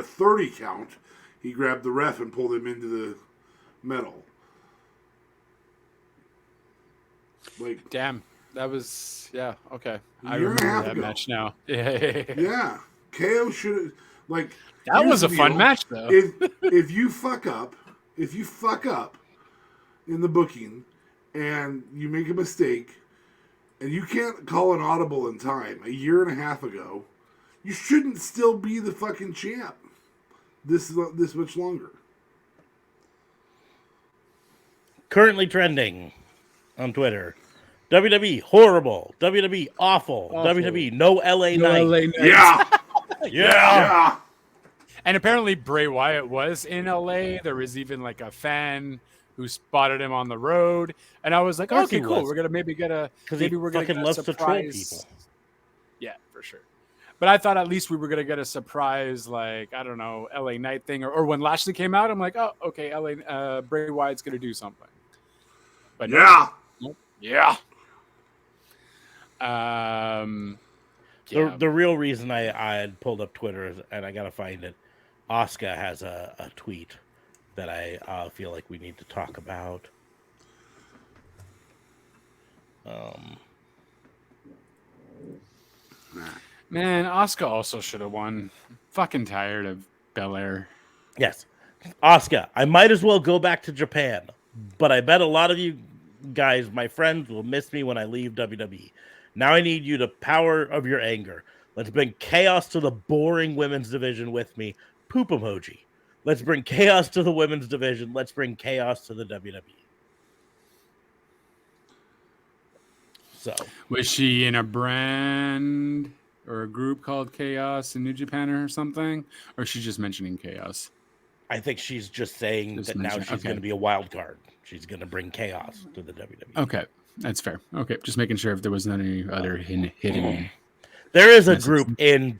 30 count, he grabbed the ref and pulled him into the metal. Like, damn, that was okay. I remember that match now. Yeah. KO should like that was a fun match though. If you fuck up in the booking and you make a mistake and you can't call an audible in time 1.5 years ago, you shouldn't still be the fucking champ this much longer. Currently trending on Twitter. WWE horrible. WWE awful. WWE no LA night. Yeah. And apparently Bray Wyatt was in LA. There was even like a fan who spotted him on the road, and I was like, okay, cool. We're gonna maybe get a because he fucking loves to troll people. Yeah, for sure. But I thought at least we were gonna get a surprise, like I don't know, LA Knight thing, or when Lashley came out, I'm like, oh, okay, Bray Wyatt's gonna do something. But Yeah. nope. Yeah. The real reason I had pulled up Twitter and I gotta find it. Asuka has a tweet that I feel like we need to talk about. Man, Asuka also should have won. Fucking tired of Belair. Yes, Asuka. I might as well go back to Japan, but I bet a lot of you guys, my friends, will miss me when I leave WWE. Now I need you to power of your anger. Let's bring chaos to the boring women's division with me. Poop emoji. Let's bring chaos to the women's division. Let's bring chaos to the WWE. So, Was she in a brand or a group called Chaos in New Japan or something? Or is she just mentioning Chaos? I think she's just saying that now she's going to be a wild card. She's going to bring chaos to the WWE. Okay, that's fair. Okay, just making sure if there wasn't any other hidden. There is a group in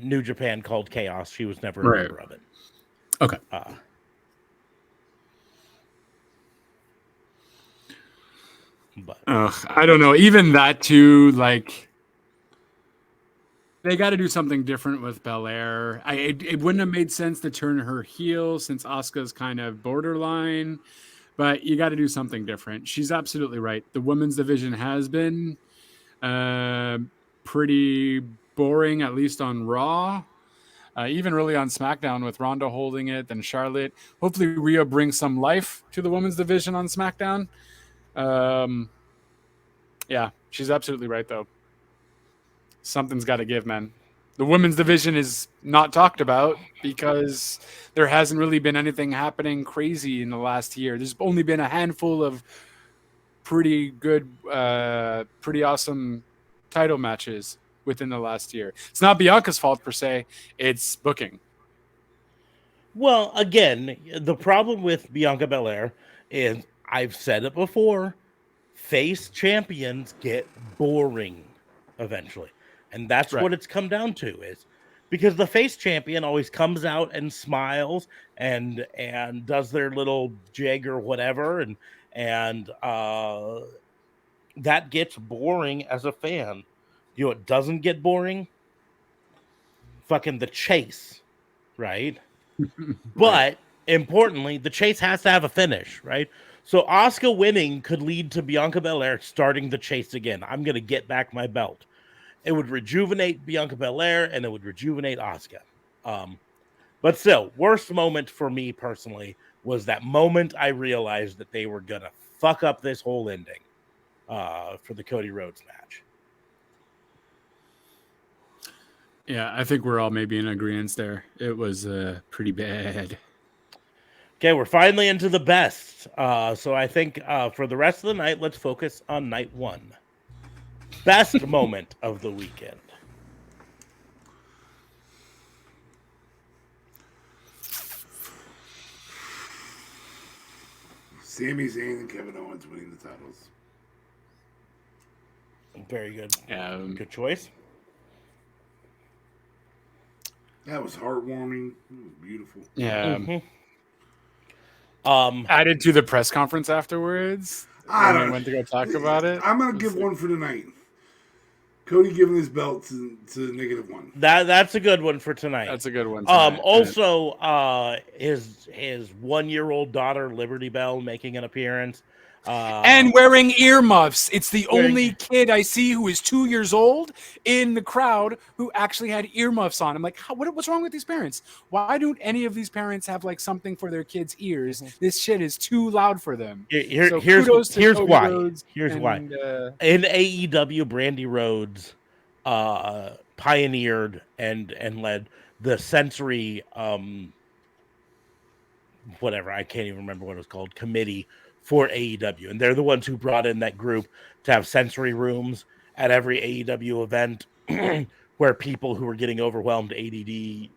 New Japan called Chaos. She was never a member of it. Okay. But I don't know. Even that too, like they got to do something different with Belair. It wouldn't have made sense to turn her heel since Asuka's kind of borderline, but you got to do something different. She's absolutely right. The women's division has been pretty boring, at least on Raw. Even really on SmackDown with Ronda holding it, then Charlotte. Hopefully Rhea brings some life to the women's division on SmackDown. Yeah, she's absolutely right, though. Something's got to give, man. The women's division is not talked about because there hasn't really been anything happening crazy in the last year. There's only been a handful of pretty good, pretty awesome title matches within the last year. It's not Bianca's fault per se. It's booking. Well, again, the problem with Bianca Belair is, I've said it before, face champions get boring eventually. And that's what it's come down to, is because the face champion always comes out and smiles and does their little jig or whatever. And that gets boring as a fan. You know, it doesn't get boring. Fucking the chase, right? But importantly, the chase has to have a finish, right? So Asuka winning could lead to Bianca Belair starting the chase again. I'm going to get back my belt. It would rejuvenate Bianca Belair and it would rejuvenate Asuka. But still, worst moment for me personally was that moment I realized that they were going to fuck up this whole ending for the Cody Rhodes match. Yeah, I think we're all maybe in agreement there. It was pretty bad. Okay, we're finally into the best. So I think for the rest of the night, let's focus on night one. Best moment of the weekend. Sami Zayn and Kevin Owens winning the titles. Very good. Good choice. That was heartwarming. It was beautiful. Yeah. Mm-hmm. Added to the press conference afterwards. I went to go talk about it. I'm gonna give one for tonight. Cody giving his belt to -1. That's a good one for tonight. That's a good one. Also, his 1-year-old daughter Liberty Bell making an appearance. And wearing earmuffs. It's the only kid I see who is 2 years old in the crowd who actually had earmuffs on. I'm like, what's wrong with these parents? Why don't any of these parents have like something for their kids' ears? This shit is too loud for them. Here's why. Here's why. In AEW, Brandy Rhodes pioneered and led the sensory whatever, I can't even remember what it was called, committee for AEW, and they're the ones who brought in that group to have sensory rooms at every AEW event where people who were getting overwhelmed, ADHD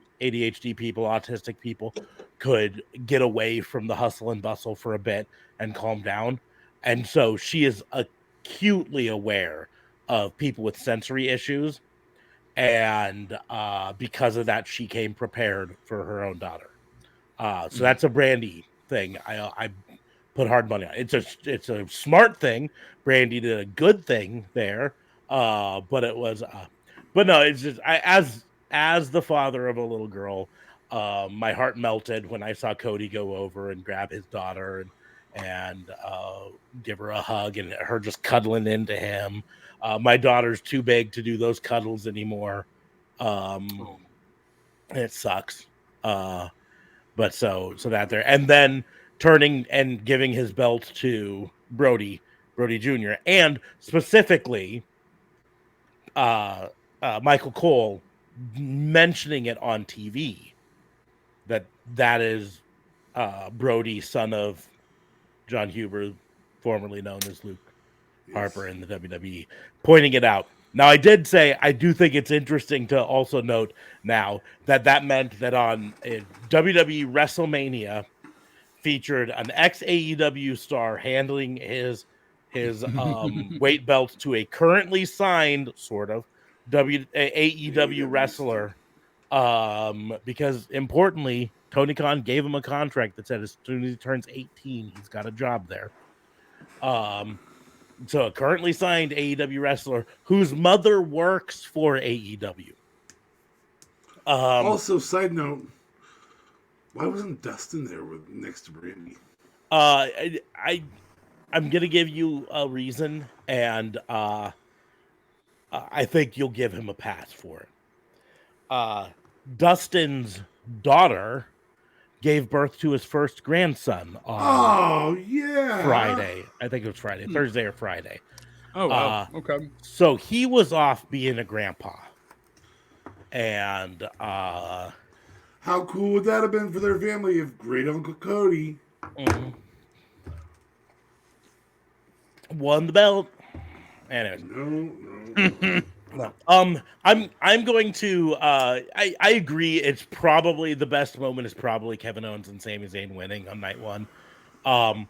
people, autistic people, could get away from the hustle and bustle for a bit and calm down. And so she is acutely aware of people with sensory issues. and because of that, she came prepared for her own daughter. So that's a Brandy thing. I put hard money on. It's a smart thing. Brandy did a good thing there. But it was but no, it's just as the father of a little girl, my heart melted when I saw Cody go over and grab his daughter and give her a hug and her just cuddling into him. My daughter's too big to do those cuddles anymore. It sucks. But so that there, and then turning and giving his belt to Brody Jr. and specifically Michael Cole mentioning it on TV that is Brody, son of John Huber, formerly known as Luke Harper in the WWE, pointing it out. Now, I did say I do think it's interesting to also note now that meant that on WWE Wrestlemania featured an ex-AEW star handling his weight belt to a currently signed sort of AEW wrestler, because importantly, Tony Khan gave him a contract that said as soon as he turns 18, he's got a job there. So a currently signed AEW wrestler whose mother works for AEW. Also, side note, why wasn't Dustin there next to Brandy? I'm gonna give you a reason, and I think you'll give him a pass for it. Dustin's daughter gave birth to his first grandson on Friday. I think it was Friday, Thursday or Friday. Oh, wow. Okay. So he was off being a grandpa. And how cool would that have been for their family if great Uncle Cody won the belt? Anyways. No. I'm going to I agree it's probably the best moment is probably Kevin Owens and Sami Zayn winning on night one. I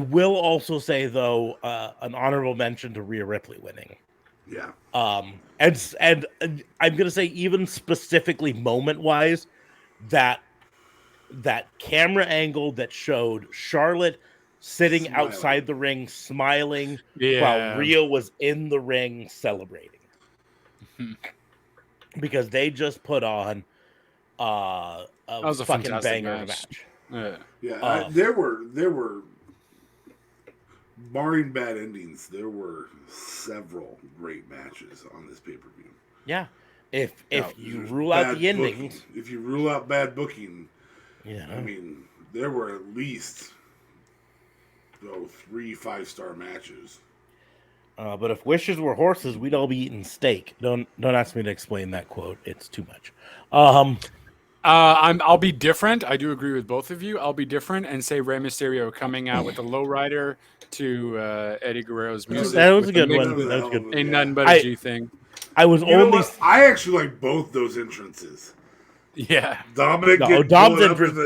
will also say though an honorable mention to Rhea Ripley winning. Yeah. And I'm gonna say even specifically moment wise that camera angle that showed Charlotte sitting outside the ring smiling while Rhea was in the ring celebrating. Because they just put on a fucking banger match. There were barring bad endings, there were several great matches on this pay-per-view. Yeah. If you rule out the endings, if you rule out bad booking, yeah. I mean, there were at least 3 5-star matches. But if wishes were horses, we'd all be eating steak. Don't ask me to explain that quote. It's too much. I'll be different. I do agree with both of you. I'll be different and say Rey Mysterio coming out with the lowrider to Eddie Guerrero's music. That was a good one. That was good. Ain't nothing but a G thing. I was only. I actually like both those entrances. Yeah, Dominic. Dom's entrance.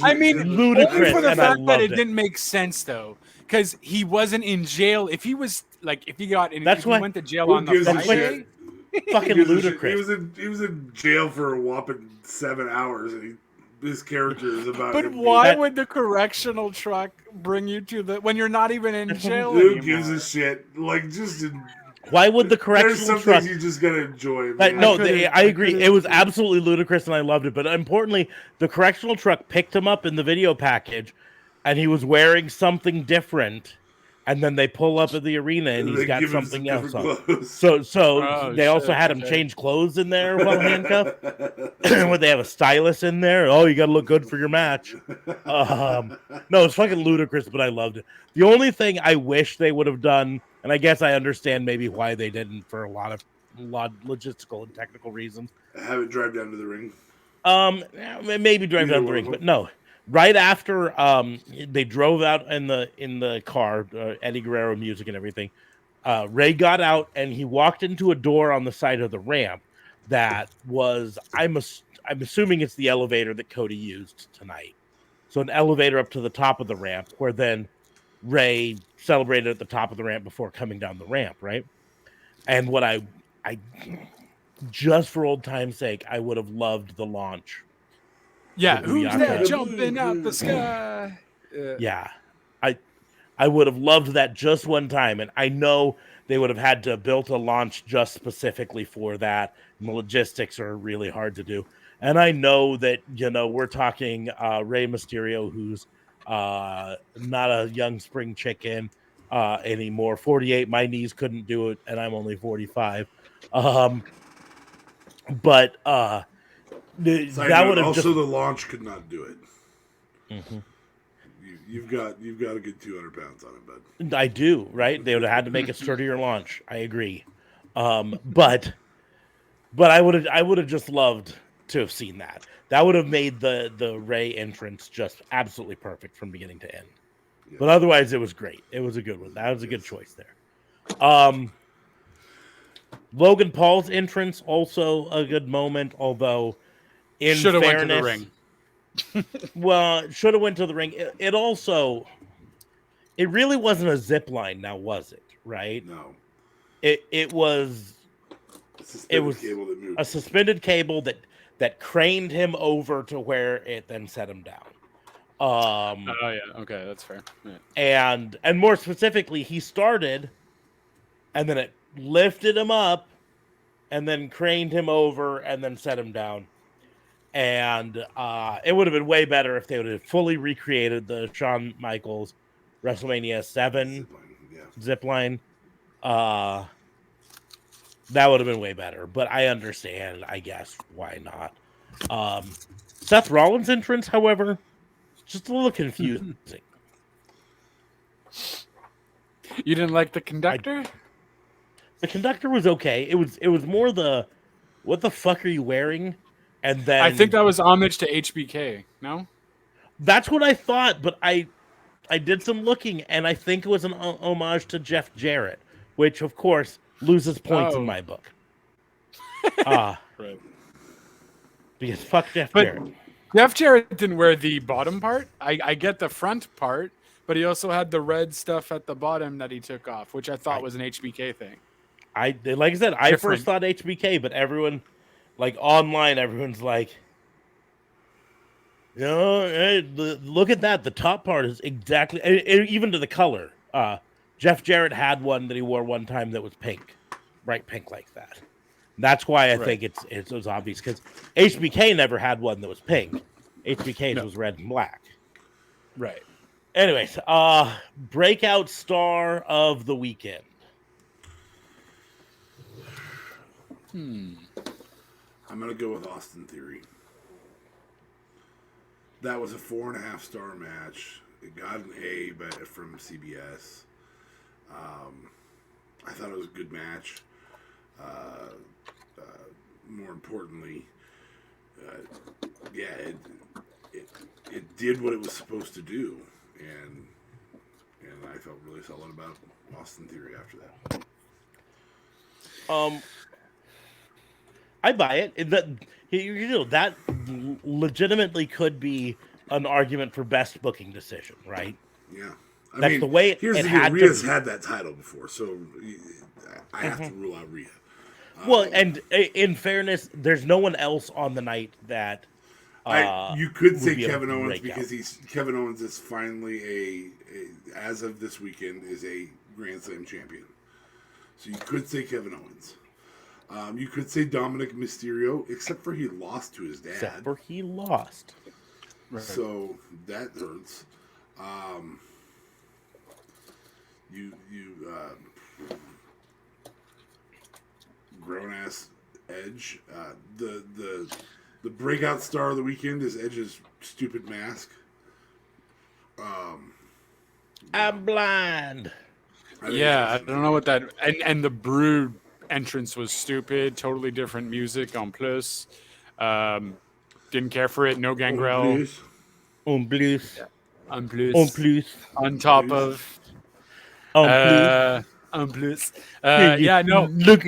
I mean, ludicrous, only for the fact that it it didn't make sense though, because he wasn't in jail. If he was if he got, that's if why he went to jail on the Friday, fucking ludicrous. He was in jail for a whopping 7 hours, and his character is about. But why would the correctional truck bring you to the when you're not even in jail? Who gives a shit? Like just. Why would the correctional There's some truck? things you just gotta enjoy. I agree. It was absolutely ludicrous, and I loved it. But importantly, the correctional truck picked him up in the video package, and he was wearing something different. And then they pull up at the arena, and he's got something else on. So they also had him change clothes in there while handcuffed. Would they have a stylist in there? Oh, you got to look good for your match. No, it's fucking ludicrous, but I loved it. The only thing I wish they would have done, and I guess I understand maybe why they didn't for a lot of logistical and technical reasons. Have it drive down to the ring. Maybe drive down to the ring, but no. Right after they drove out in the car, Eddie Guerrero music and everything, Ray got out and he walked into a door on the side of the ramp that was I'm assuming it's the elevator that Cody used tonight. So an elevator up to the top of the ramp where then Ray celebrated at the top of the ramp before coming down the ramp, right? And what I just for old time's sake, I would have loved the launch. Yeah, The who's Booyaka. that jumping out the sky? Yeah, I would have loved that just one time, and I know they would have had to build a launch just specifically for that. And the logistics are really hard to do, and I know that we're talking Rey Mysterio, who's not a young spring chicken anymore. 48, my knees couldn't do it, and I'm only 45. But Side that note, would have also just the launch could not do it. Mhm. You've got a good 200 pounds on it, bud. I do, right? They would have had to make a sturdier launch. I agree. But I would have just loved to have seen that. That would have made the Ray entrance just absolutely perfect from beginning to end. Yes. But otherwise, it was great. It was a good one. That was a good choice there. Logan Paul's entrance also a good moment, although in Should have went to the fairness, ring. well, should have went to the ring. It also, it really wasn't a zip line now, was it? Right? No. It was Cable that moved. a suspended cable that craned him over to where it then set him down. Oh yeah, okay, that's fair. Yeah. And more specifically, he started, and then it lifted him up, and then craned him over, and then set him down. And it would have been way better if they would have fully recreated the Shawn Michaels WrestleMania 7 zip line. That would have been way better, but I understand, I guess, why not. Seth Rollins' entrance, however, just a little confusing. You didn't like the conductor? The conductor was okay. It was more the what the fuck are you wearing? And then I think that was homage to HBK. No, that's what I thought, but I did some looking, and I think it was an homage to Jeff Jarrett, which of course loses points in my book. right. Because fuck Jeff But Jarrett. Jeff Jarrett didn't wear the bottom part. I get the front part, but he also had the red stuff at the bottom that he took off, which I thought was an HBK thing. Like I said, I first thought HBK, but everyone, like online, everyone's like, hey, look at that. The top part is exactly, even to the color. Jeff Jarrett had one that he wore one time that was pink, bright pink like that. That's why I think it was obvious, because HBK never had one that was pink. HBK's was red and black. Right. Anyways, breakout star of the weekend. I'm gonna go with Austin Theory. That was a 4.5 star match. It got an A from CBS. I thought it was a good match. More importantly, it did what it was supposed to do, and I felt really solid about Austin Theory after that. I buy it. That legitimately could be an argument for best booking decision, right? Yeah. That's the way here's it the had deal. to Rhea's be. had that title before, so I have to rule out Rhea. Well, and in fairness, there's no one else on the night that you could say would be a Kevin Owens breakout. because Kevin Owens is finally as of this weekend is a Grand Slam champion. So you could say Kevin Owens. You could say Dominic Mysterio, except for he lost to his dad. Except for he lost. Right. So that hurts. Grown ass Edge. The breakout star of the weekend is Edge's stupid mask. I'm blind. I don't know what that and the Brood entrance was stupid. Totally different music on plus. Didn't care for it. No Gangrel. En plus. On plus. En plus. On top of. En plus. En plus. Yeah, no. Look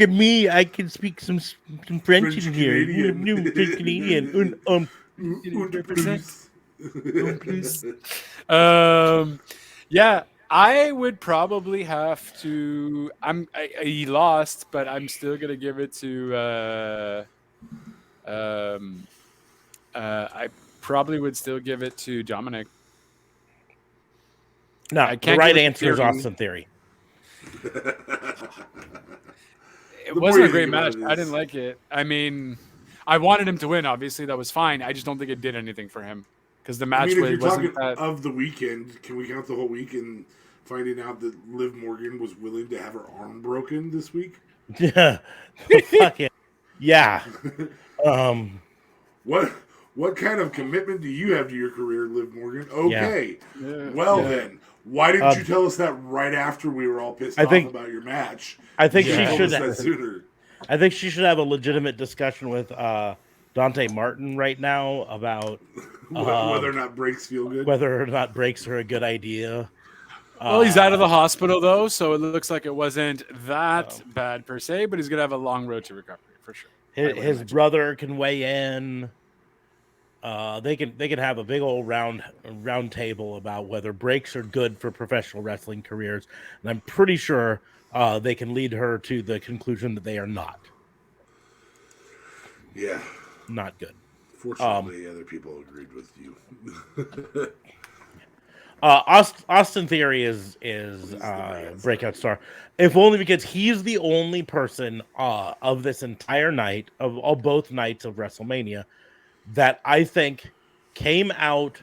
at me. I can speak some French in here. Canadian. New Canadian. Yeah, I would probably have to. He lost, but I'm still gonna give it to. I probably would still give it to Dominic. No, I the can't right give it to answer is Theory. Austin Theory. It The more wasn't you a great think about match. it I is- didn't like it. I mean, I wanted him to win. Obviously, that was fine. I just don't think it did anything for him because the I match mean, if you're wasn't talking that. of the weekend, can we count the whole week and finding out that Liv Morgan was willing to have her arm broken this week? Yeah, fuck it. Yeah. What kind of commitment do you have to your career, Liv Morgan? Okay. Yeah. Well Yeah. then, why didn't you tell us that right after we were all pissed off about your match? I think You she told should. us that sooner. I think she should have a legitimate discussion with Dante Martin right now about Whether or not breaks feel good. whether or not breaks are a good idea. Well, he's out of the hospital though, so it looks like it wasn't that bad per se. But he's gonna have a long road to recovery for sure. His brother can weigh in. They can have a big old round table about whether breaks are good for professional wrestling careers, and I'm pretty sure they can lead her to the conclusion that they are not. Yeah. Not good. Fortunately, other people agreed with you. Austin Theory is breakout star, if only because he's the only person of this entire night of both nights of WrestleMania that I think came out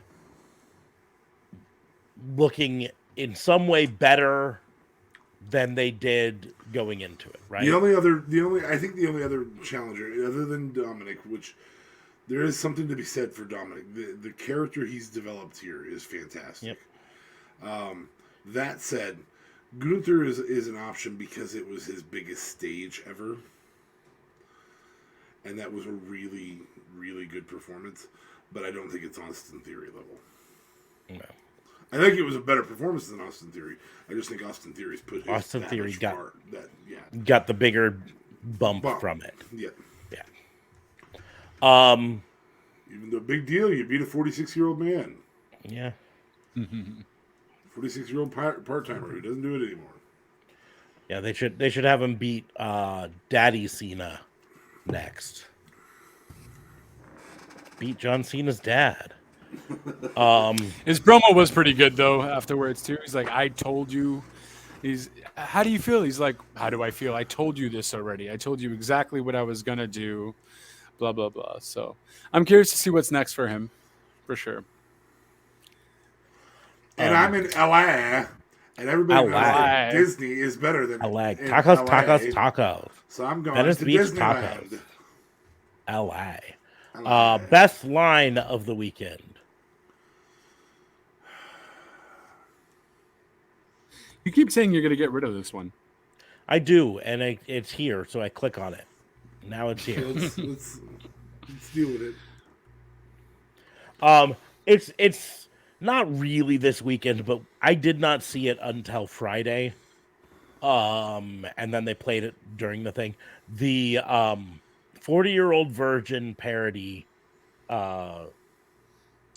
looking in some way better than they did going into it. Right. The only other challenger other than Dominic, which there is something to be said for Dominic. The character he's developed here is fantastic. Yep. That said, Gunther is an option because it was his biggest stage ever. And that was a really, really good performance. But I don't think it's Austin Theory level. No. I think it was a better performance than Austin Theory. I just think Austin Theory's put his Austin Theory got the bigger bump from it. Yeah. Yeah. Even though big deal, you beat a 46-year-old man. Yeah. 46-year-old part-timer who doesn't do it anymore. Yeah, they should have him beat Daddy Cena next. Beat John Cena's dad. His promo was pretty good though. Afterwards too, he's like, "I told you." How do you feel? He's like, "How do I feel? I told you this already. I told you exactly what I was gonna do." Blah blah blah. So I'm curious to see what's next for him, for sure. And I'm in LA, and everybody knows that Disney is better than LA. in Tacos, LA. tacos. So I'm going Venice to Beach Disneyland. tacos. LA. Best line of the weekend. You keep saying you're going to get rid of this one. I do, and it's here, so I click on it. Now it's here. let's deal with it. It's not really this weekend, but I did not see it until Friday. And then they played it during the thing. The 40-year-old virgin parody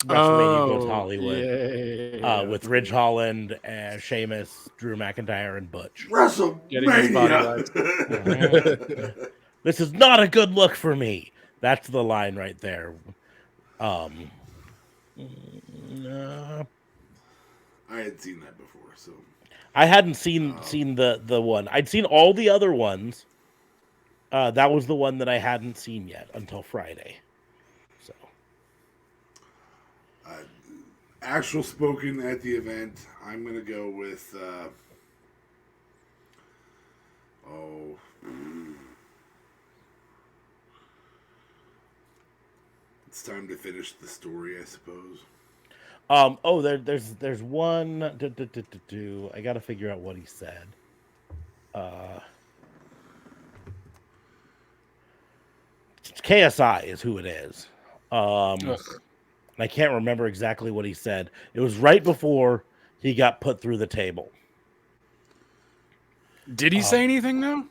WrestleMania Goes Hollywood with Ridge Holland and Sheamus, Drew McIntyre, and Butch. WrestleMania. This is not a good look for me. That's the line right there. I had seen that before, so I hadn't seen the one. I'd seen all the other ones. That was the one that I hadn't seen yet until Friday. So, actual spoken at the event, I'm gonna go with. It's time to finish the story, I suppose. There's one. I got to figure out what he said. KSI is who it is. I can't remember exactly what he said. It was right before he got put through the table. Did he say anything though?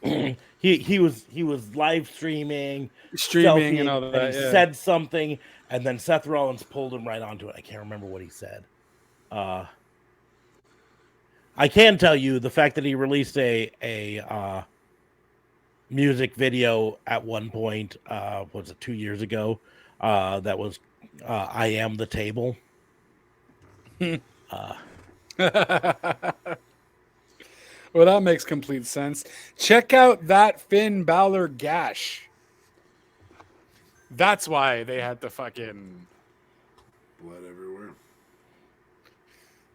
He was live streaming and all that. And he said something, and then Seth Rollins pulled him right onto it. I can't remember what he said. I can tell you the fact that he released a music video at one point, was it 2 years ago? That was I Am the Table. Well, that makes complete sense. Check out that Finn Balor gash. That's why they had the fucking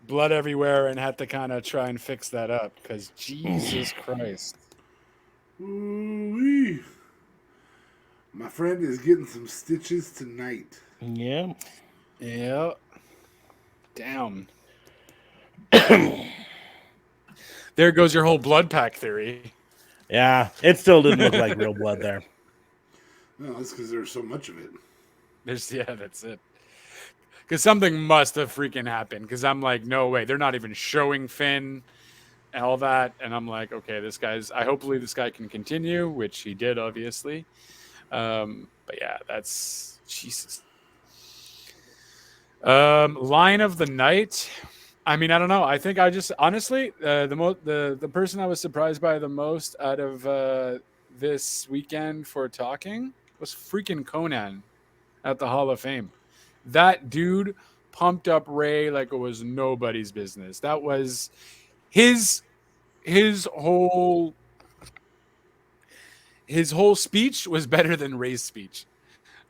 Blood everywhere. and had to kind of try and fix that up because Jesus Christ. Ooh-wee. My friend is getting some stitches tonight. Yeah. Yeah. Down. There goes your whole blood pack theory. Yeah. It still didn't look like real blood there. No, that's because there's so much of it. That's it. Because something must have freaking happened. Because I'm like, no way. They're not even showing Finn and all that. And I'm like, okay, hopefully this guy can continue, which he did, obviously. But yeah, that's Jesus. Line of the night. I mean, I don't know. I think I just honestly, the person I was surprised by the most out of this weekend for talking was freaking Conan at the Hall of Fame. That dude pumped up Ray like it was nobody's business. That was his whole speech was better than Ray's speech,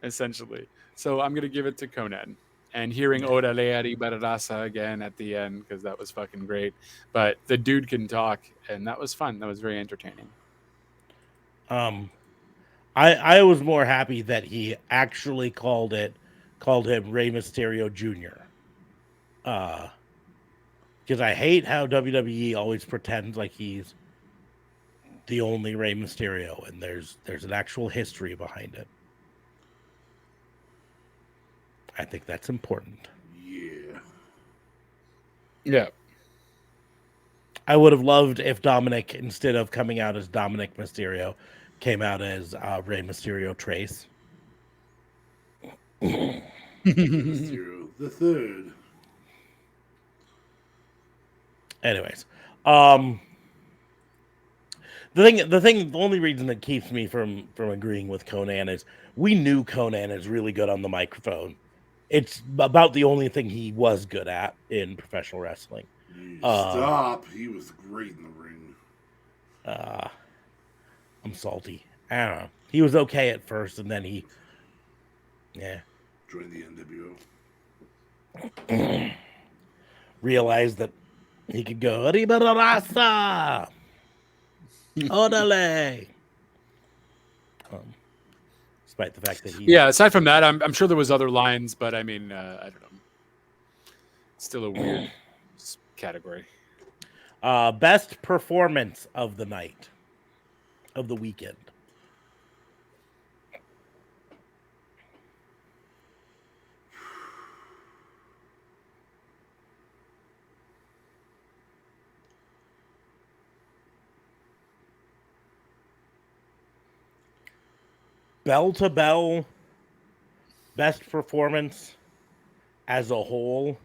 essentially. So I'm gonna give it to Conan. And hearing Oda Leari Barrasa again at the end because that was fucking great. But the dude can talk, and that was fun. That was very entertaining. I was more happy that he actually called him Rey Mysterio Jr. Because I hate how WWE always pretends like he's the only Rey Mysterio, and there's an actual history behind it. I think that's important. Yeah. I would have loved if Dominic, instead of coming out as Dominic Mysterio, came out as Rey Mysterio Trace. Mysterio the Third. Anyways, the only reason that keeps me from agreeing with Conan is we knew Conan is really good on the microphone. It's about the only thing he was good at in professional wrestling. Stop! He was great in the ring. I'm salty. I don't know. He was okay at first, and then Joined the NWO. realized that he could go Arriba la Raza, Odale. Despite the fact that he, aside from that, I'm sure there was other lines, but I mean, I don't know. It's still a weird category. Best performance of the night, of the weekend. Bell to bell, best performance as a whole.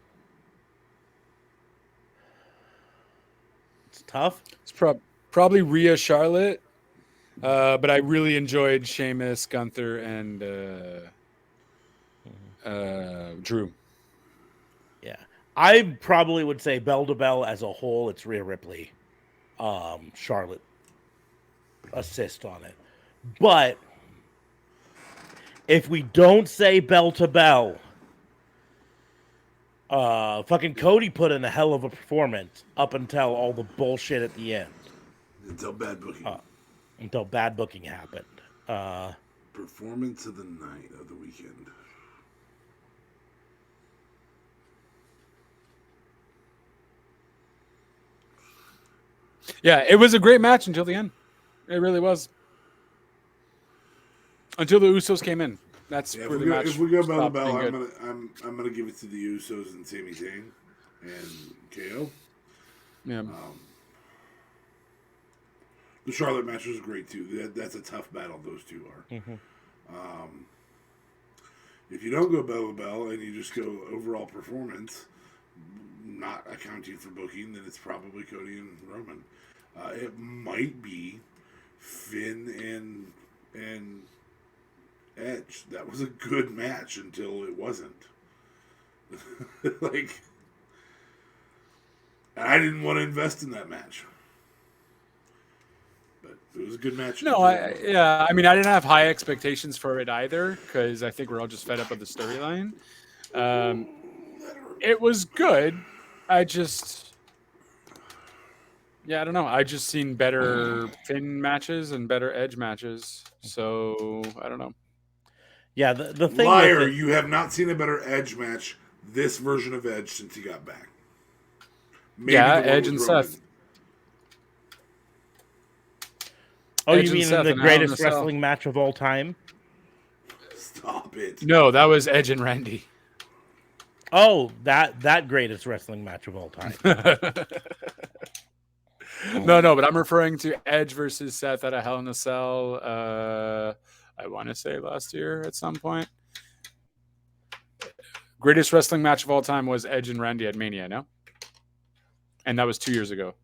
It's tough. It's probably Rhea Charlotte, but I really enjoyed Sheamus, Gunther, and Drew. Yeah, I probably would say bell to bell as a whole. It's Rhea Ripley, Charlotte assist on it, but if we don't say bell to bell, fucking Cody put in a hell of a performance up until all the bullshit at the end. Until bad booking. Until bad booking happened. Performance of the night of the weekend. Yeah, it was a great match until the end. It really was. Until the Usos came in. That's where the match. If we go bell to stopped bell, being good. I'm gonna give it to the Usos and Sami Zayn and KO. Yeah. The Charlotte match was great too. That's a tough battle. Those two are. If you don't go bell to bell and you just go overall performance, not accounting for booking, then it's probably Cody and Roman. It might be Finn and Edge. That was a good match until it wasn't. Like, I didn't want to invest in that match, but it was a good match. No, I mean, I didn't have high expectations for it either because I think we're all just fed up with the storyline. It was good. I don't know. I just seen better Finn matches and better Edge matches, so I don't know. Yeah, the thing. Liar, you have not seen a better Edge match. This version of Edge since he got back. Maybe Edge and Roman. Seth. Oh, Edge you and mean Seth the and Hell in a greatest Cell. wrestling match of all time? Stop it. No, that was Edge and Randy. Oh, that greatest wrestling match of all time. No, but I'm referring to Edge versus Seth at a Hell in a Cell. I want to say last year at some point. Greatest wrestling match of all time was Edge and Randy at Mania, no? And that was 2 years ago.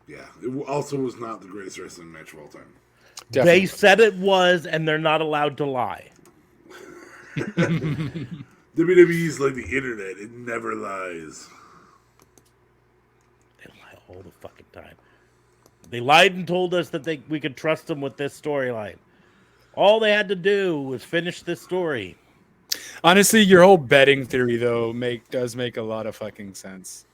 Yeah, it also was not the greatest wrestling match of all time. They said it was, and they're not allowed to lie. WWE's like the internet. It never lies. They lie all the fucking time. They lied and told us that we could trust them with this storyline. All they had to do was finish this story. Honestly, your whole betting theory, though, does make a lot of fucking sense.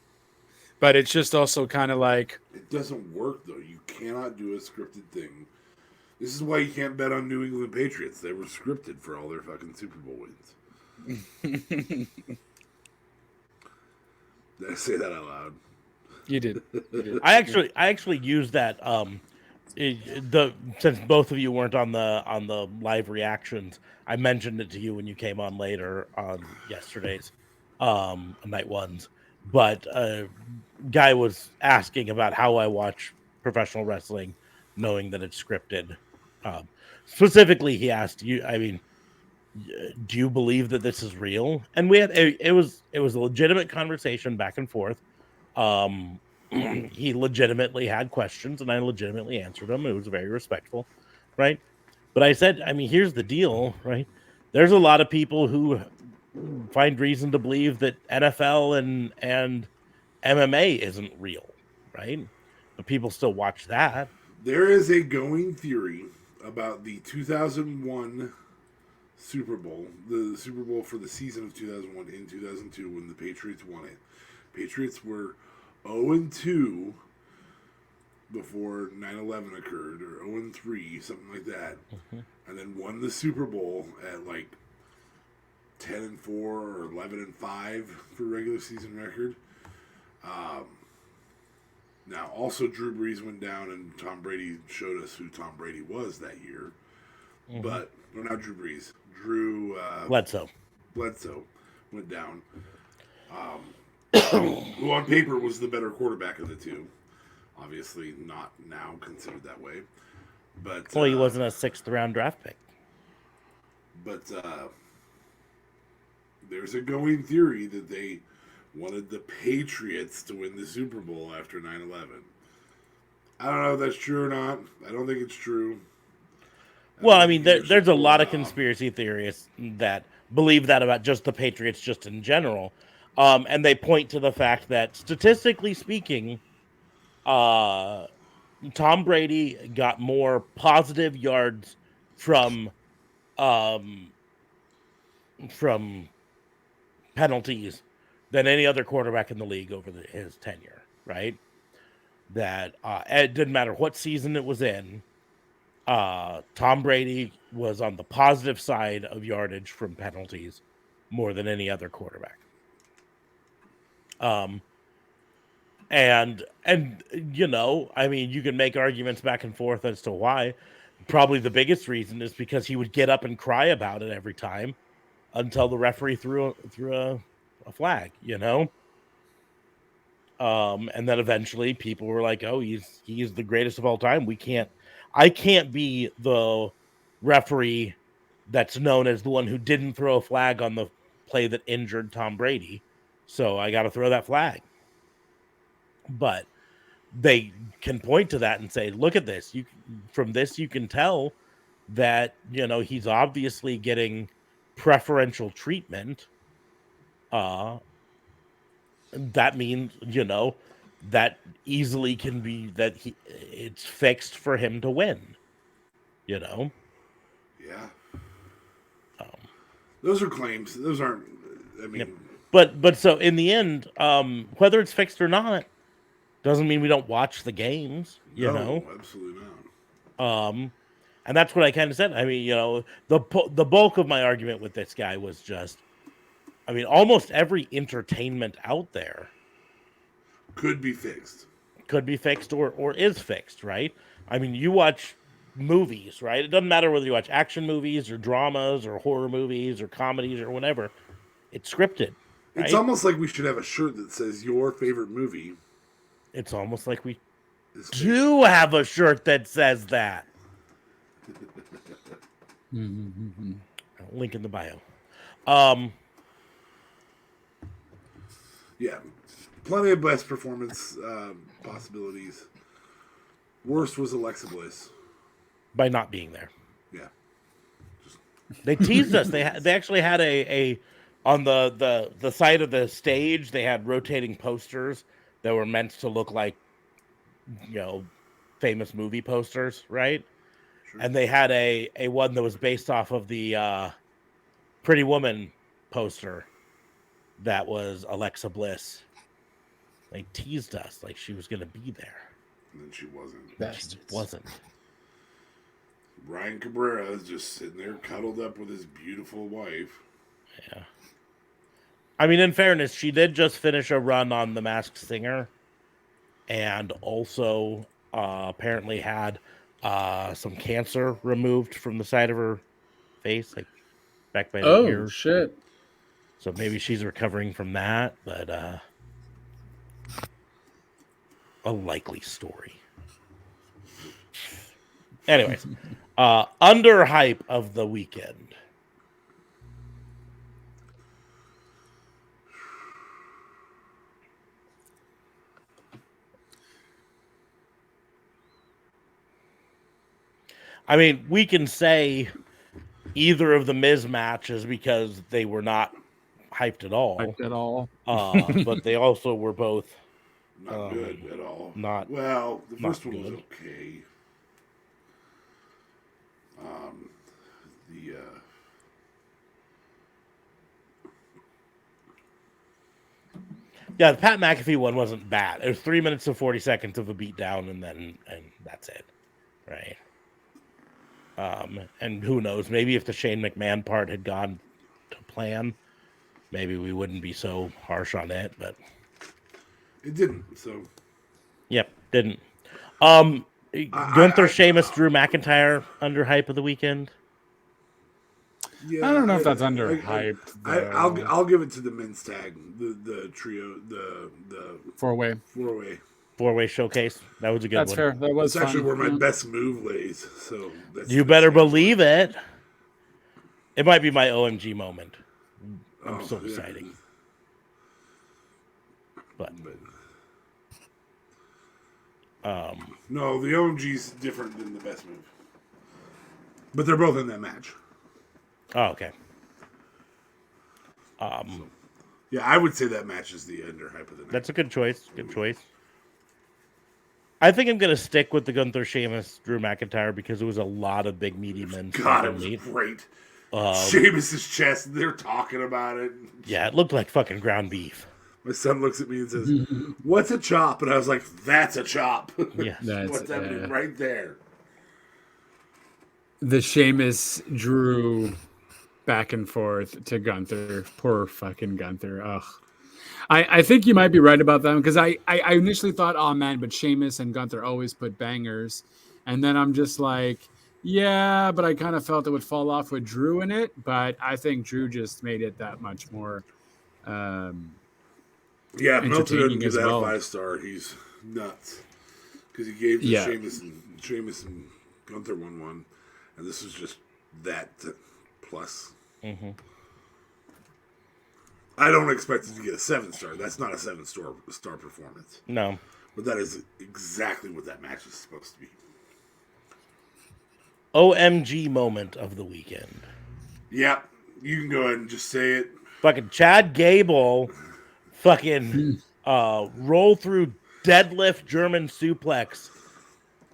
But it's just also kind of like... It doesn't work, though. You cannot do a scripted thing. This is why you can't bet on New England Patriots. They were scripted for all their fucking Super Bowl wins. Did I say that out loud? You did. I actually used that since both of you weren't on the live reactions, I mentioned it to you when you came on later on yesterday's night ones. But guy was asking about how I watch professional wrestling, knowing that it's scripted. Specifically, he asked you. I mean, do you believe that this is real? And we had it was a legitimate conversation back and forth. He legitimately had questions, and I legitimately answered them. It was very respectful, right? But I said, I mean, here's the deal, right? There's a lot of people who find reason to believe that NFL and MMA isn't real, right? But people still watch that. There is a going theory about the 2001 Super Bowl, the Super Bowl for the season of 2001 in 2002 when the Patriots won it. Patriots were 0-2 before 9/11 occurred, or 0-3, something like that, and then won the Super Bowl at like 10-4 or 11-5 for regular season record. Now, also Drew Brees went down, and Tom Brady showed us who Tom Brady was that year. But no, not Drew Brees. Drew Bledsoe went down. Who on paper was the better quarterback of the two. Obviously not now considered that way. But well, he wasn't a 6th round draft pick. But there's a going theory that they wanted the Patriots to win the Super Bowl after 9/11. I don't know if that's true or not. I don't think it's true. Well, I mean, there's a lot of conspiracy theorists that believe that about just the Patriots just in general. And they point to the fact that, statistically speaking, Tom Brady got more positive yards from penalties than any other quarterback in the league over his tenure, right? That it didn't matter what season it was in, Tom Brady was on the positive side of yardage from penalties more than any other quarterback. And you know, I mean, you can make arguments back and forth as to why. Probably the biggest reason is because he would get up and cry about it every time until the referee threw a flag, you know. And then eventually people were like, "Oh, he's the greatest of all time. I can't be the referee that's known as the one who didn't throw a flag on the play that injured Tom Brady. So I got to throw that flag. But they can point to that and say, look at this. From this, you can tell that, he's obviously getting preferential treatment. That means, that easily can be that it's fixed for him to win, Yeah. Um, Those are claims. Those aren't, I mean. Yep. But so in the end, whether it's fixed or not, doesn't mean we don't watch the games, No, absolutely not. And that's what I kind of said. I mean, the bulk of my argument with this guy was just, I mean, almost every entertainment out there Could be fixed or is fixed, right? I mean, you watch movies, right? It doesn't matter whether you watch action movies or dramas or horror movies or comedies or whatever. It's scripted, right? It's almost like we should have a shirt that says your favorite movie. It's almost like we do have a shirt that says that. Link in the bio. Yeah, plenty of best performance possibilities. Worst was Alexa Bliss. By not being there. Yeah. They teased us. They actually had a on the side of the stage, they had rotating posters that were meant to look like, famous movie posters, right? Sure. And they had a one that was based off of the Pretty Woman poster that was Alexa Bliss. They teased us like she was going to be there. And then she wasn't. She wasn't. Ryan Cabrera is just sitting there cuddled up with his beautiful wife. Yeah. I mean, in fairness, she did just finish a run on The Masked Singer, and also apparently had some cancer removed from the side of her face, like back by the ear. Oh, shit. So maybe she's recovering from that, but a likely story. Anyways, under hype of the weekend. I mean, we can say either of the Miz matches because they were not hyped at all. But they also were both not good at all. The first one was okay. The Pat McAfee one wasn't bad. It was 3 minutes and 40 seconds of a beatdown, and that's it, right? And who knows? Maybe if the Shane McMahon part had gone to plan, maybe we wouldn't be so harsh on it. But it didn't. So, yep, didn't. Gunther, Sheamus, Drew McIntyre under hype of the weekend. Yeah, I don't know if that's under hype. I'll give it to the men's tag, the trio, the four-way showcase. That was a good one. That's fair. That was actually where my best move lays. So you better believe it. It might be my OMG moment. I'm so excited. But no, the OMG's different than the best move. But they're both in that match. Oh, okay. Yeah, I would say that match is the underhype of the night. That's a good choice. Good choice. I think I'm going to stick with the Gunther, Sheamus, Drew McIntyre because it was a lot of big meaty men. God, it was great. Sheamus's chest, they're talking about it. Yeah, it looked like fucking ground beef. My son looks at me and says, "What's a chop?" And I was like, "That's a chop." Yeah, what's happening right there? The Sheamus Drew back and forth to Gunther. Poor fucking Gunther. Ugh. I think you might be right about them because I initially thought, oh man, but Sheamus and Gunther always put bangers. And then I'm just like, yeah, but I kind of felt it would fall off with Drew in it. But I think Drew just made it that much more Meltzer doesn't give that a 5-star. He's nuts. Because he gave Sheamus and Gunther 1-1. And this was just that plus. Mm-hmm. I don't expect it to get a 7-star. That's not a 7-star performance. No. But that is exactly what that match is supposed to be. OMG moment of the weekend. Yep. You can go ahead and just say it. Fucking Chad Gable fucking roll through deadlift German suplex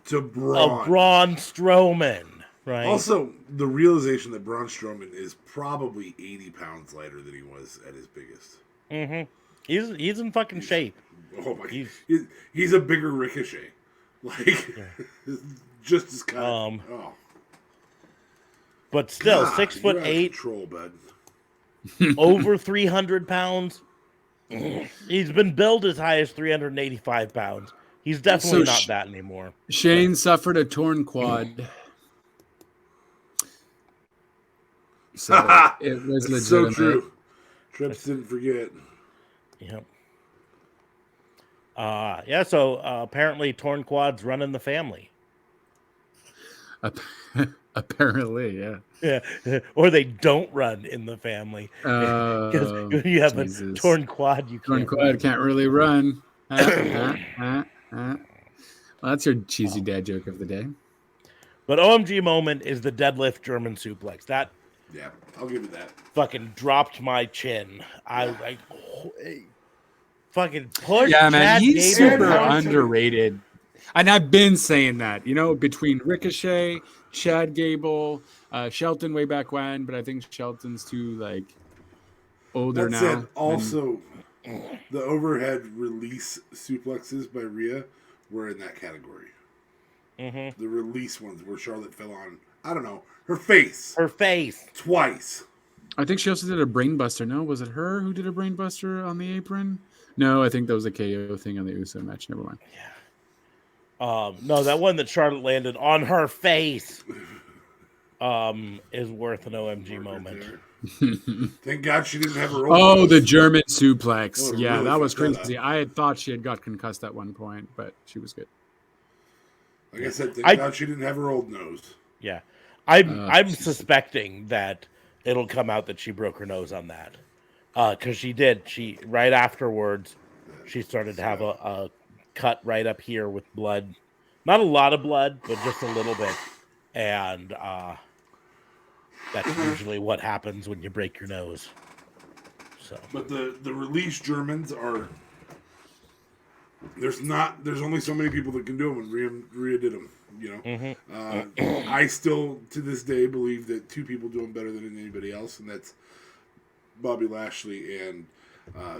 To Braun. of Braun Strowman. Right. Also, the realization that Braun Strowman is probably 80 pounds lighter than he was at his biggest. Mm-hmm. He's in fucking shape. Oh my! He's a bigger Ricochet, like just as kind. Oh, but still, God, 6'8", control, bud. over 300 pounds. He's been billed as high as 385 pounds. He's definitely not that anymore. Shane suffered a torn quad. So it was legitimate. So true. Trips didn't forget. Yep. Yeah, so apparently torn quads run in the family. Apparently, yeah. Yeah, or they don't run in the family. Because you have a torn quad, can't really run. Well, that's your cheesy dad joke of the day. But OMG moment is the deadlift German suplex. That Yeah, I'll give you that. fucking dropped my chin. I fucking pushed. Yeah, man, Chad he's Gable super down. underrated. And I've been saying that, between Ricochet, Chad Gable, Shelton way back when, but I think Shelton's too older That now. said, also the overhead release suplexes by Rhea were in that category. Mm-hmm. The release ones where Charlotte fell on, I don't know, her face. Twice. I think she also did a brainbuster. No, was it her who did a brainbuster on the apron? No, I think that was a KO thing on the Uso match. Never mind. Yeah. No, that one that Charlotte landed on her face is worth an OMG moment. Thank God she didn't have her own the German suplex. Yeah, really that was crazy. I had thought she had got concussed at one point, but she was good. Like I said, thank God she didn't have her old nose. Yeah. I'm suspecting that it'll come out that she broke her nose on that. Because she did. She right afterwards, she started to have a cut right up here with blood. Not a lot of blood, but just a little bit. And that's usually what happens when you break your nose. So, but the release Germans are there's only so many people that can do them, and Rhea did them. I still to this day believe that 2 people do them better than anybody else, and that's Bobby Lashley and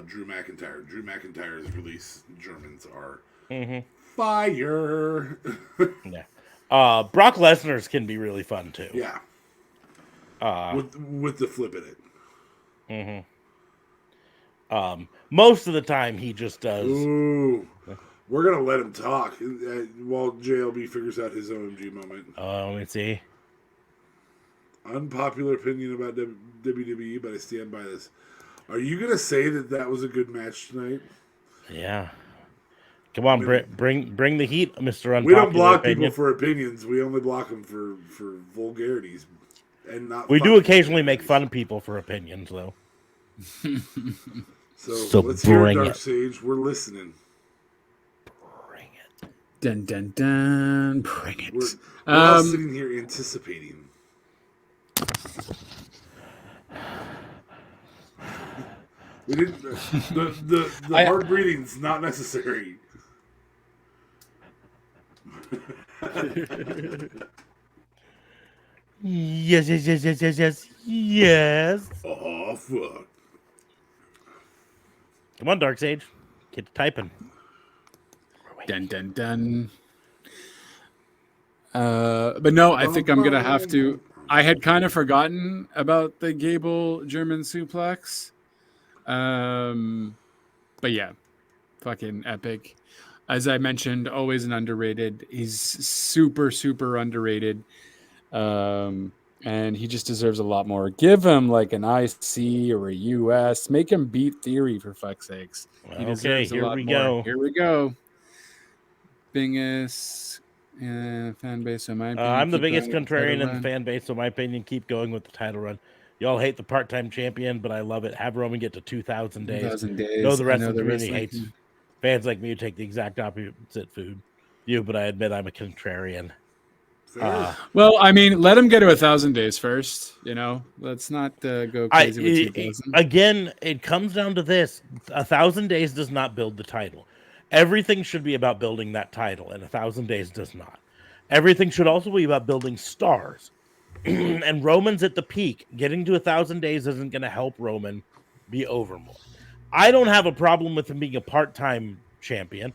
Drew McIntyre. Drew McIntyre's release Germans are fire. Yeah. Brock Lesnar's can be really fun too. Yeah. With the flip in it. Most of the time he just does. Ooh. We're going to let him talk while JLB figures out his OMG moment. Let me see. Unpopular opinion about WWE, but I stand by this. Are you going to say that was a good match tonight? Yeah. Come on, bring the heat, Mr. Unpopular. We don't block opinion. people for opinions. We only block them for vulgarities. And not. We do occasionally make fun of people for opinions, though. So let's hear it, Dark Sage. We're listening. Bring it. Dun dun dun. Bring it. We're all sitting here anticipating. We didn't. The hard breathing's not necessary. Yes. Oh fuck! Come on, Dark Sage. Get to typing. Dun dun dun. But no, I think I'm gonna have to. I had kind of forgotten about the Gable German suplex. But yeah, fucking epic. As I mentioned, always an underrated. He's super, super underrated. And he just deserves a lot more. Give him like an IC or a US. Make him beat Theory for fuck's sakes. He deserves a lot more. Here we go. Biggest fan base, in my opinion. I'm the biggest contrarian in the fan base, so in my opinion, keep going with the title run. Y'all hate the part-time champion, but I love it. Have Roman get to 2,000 days. 2,000 days. No, the I know wrestling the community wrestling hates fans like me who take the exact opposite view, but I admit I'm a contrarian. Well, I mean, let him get to 1,000 days first. Let's not go crazy with 2,000. Again, it comes down to this: 1,000 days does not build the title. Everything should be about building that title, and 1,000 days does not. Everything should also be about building stars. And Roman's at the peak. Getting to 1,000 days isn't going to help Roman be over more. I don't have a problem with him being a part-time champion.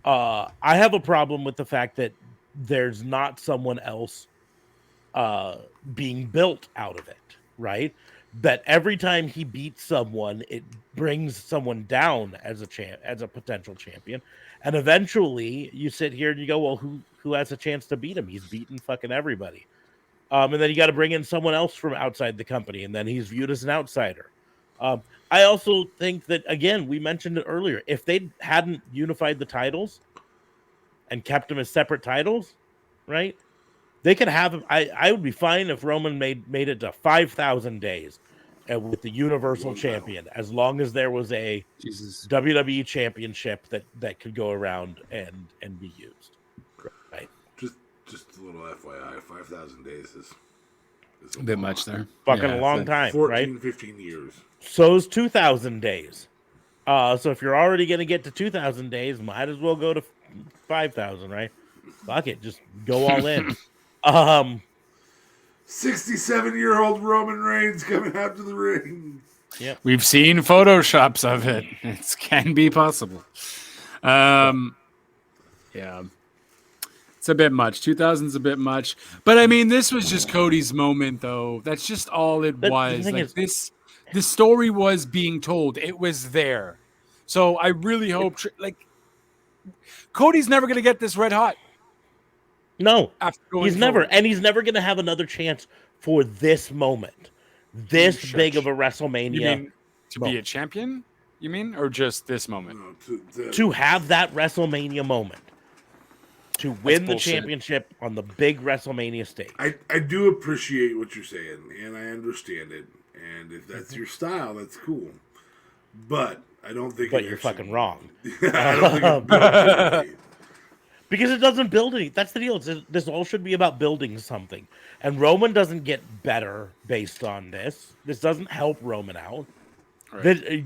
I have a problem with the fact that there's not someone else being built out of it, right? That every time he beats someone, it brings someone down as a potential champion, and eventually you sit here and you go, well, who has a chance to beat him? He's beaten fucking everybody. And then you got to bring in someone else from outside the company, and then he's viewed as an outsider. I also think that, again, we mentioned it earlier, if they hadn't unified the titles and kept them as separate titles, right? They could have him. I would be fine if Roman made it to 5,000 days with the Universal Champion, as long as there was a WWE Championship that could go around and be used. Right. Just a little FYI, 5,000 days is a bit much there. Fucking a long time, 14, right? 15 years. So is 2,000 days. So if you're already going to get to 2,000 days, might as well go to 5,000, right? Fuck it, just go all in. 67-year-old Roman Reigns coming out to the ring. Yep. We've seen photoshops of it. It can be possible. Yeah. It's a bit much. 2,000's a bit much. But I mean, this was just Cody's moment, though. That's just all it was. Like the story was being told. It was there. So I really hope, Cody's never going to get this red hot. No, he's never, and he's never going to have another chance for this moment, this big of a WrestleMania. You mean to be a champion? You mean, or just this moment? No, to have that WrestleMania moment, to win the championship on the big WrestleMania stage. I do appreciate what you're saying, and I understand it. And if that's your style, that's cool. But I don't think. But you're fucking wrong. I don't think it built it. Because it doesn't build any. That's the deal. This all should be about building something. And Roman doesn't get better based on this. This doesn't help Roman out. Right.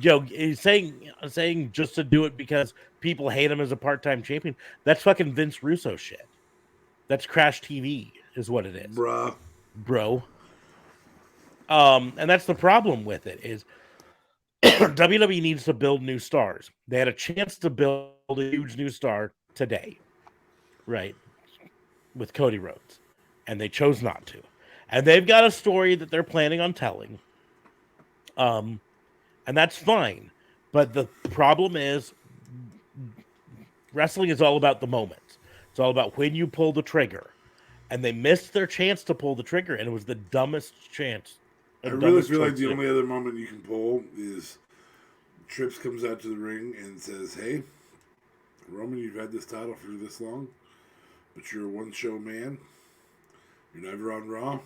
Saying just to do it because people hate him as a part-time champion, that's fucking Vince Russo shit. That's Crash TV is what it is. Bro. And that's the problem with it is WWE needs to build new stars. They had a chance to build a huge new star today. Right, with Cody Rhodes, and they chose not to, and they've got a story that they're planning on telling, and that's fine. But the problem is, wrestling is all about the moments. It's all about when you pull the trigger, and they missed their chance to pull the trigger, and it was the dumbest chance. I really feel like the only other moment you can pull is Trips comes out to the ring and says, "Hey, Roman, you've had this title for this long. But you're a one-show man. You're never on Raw."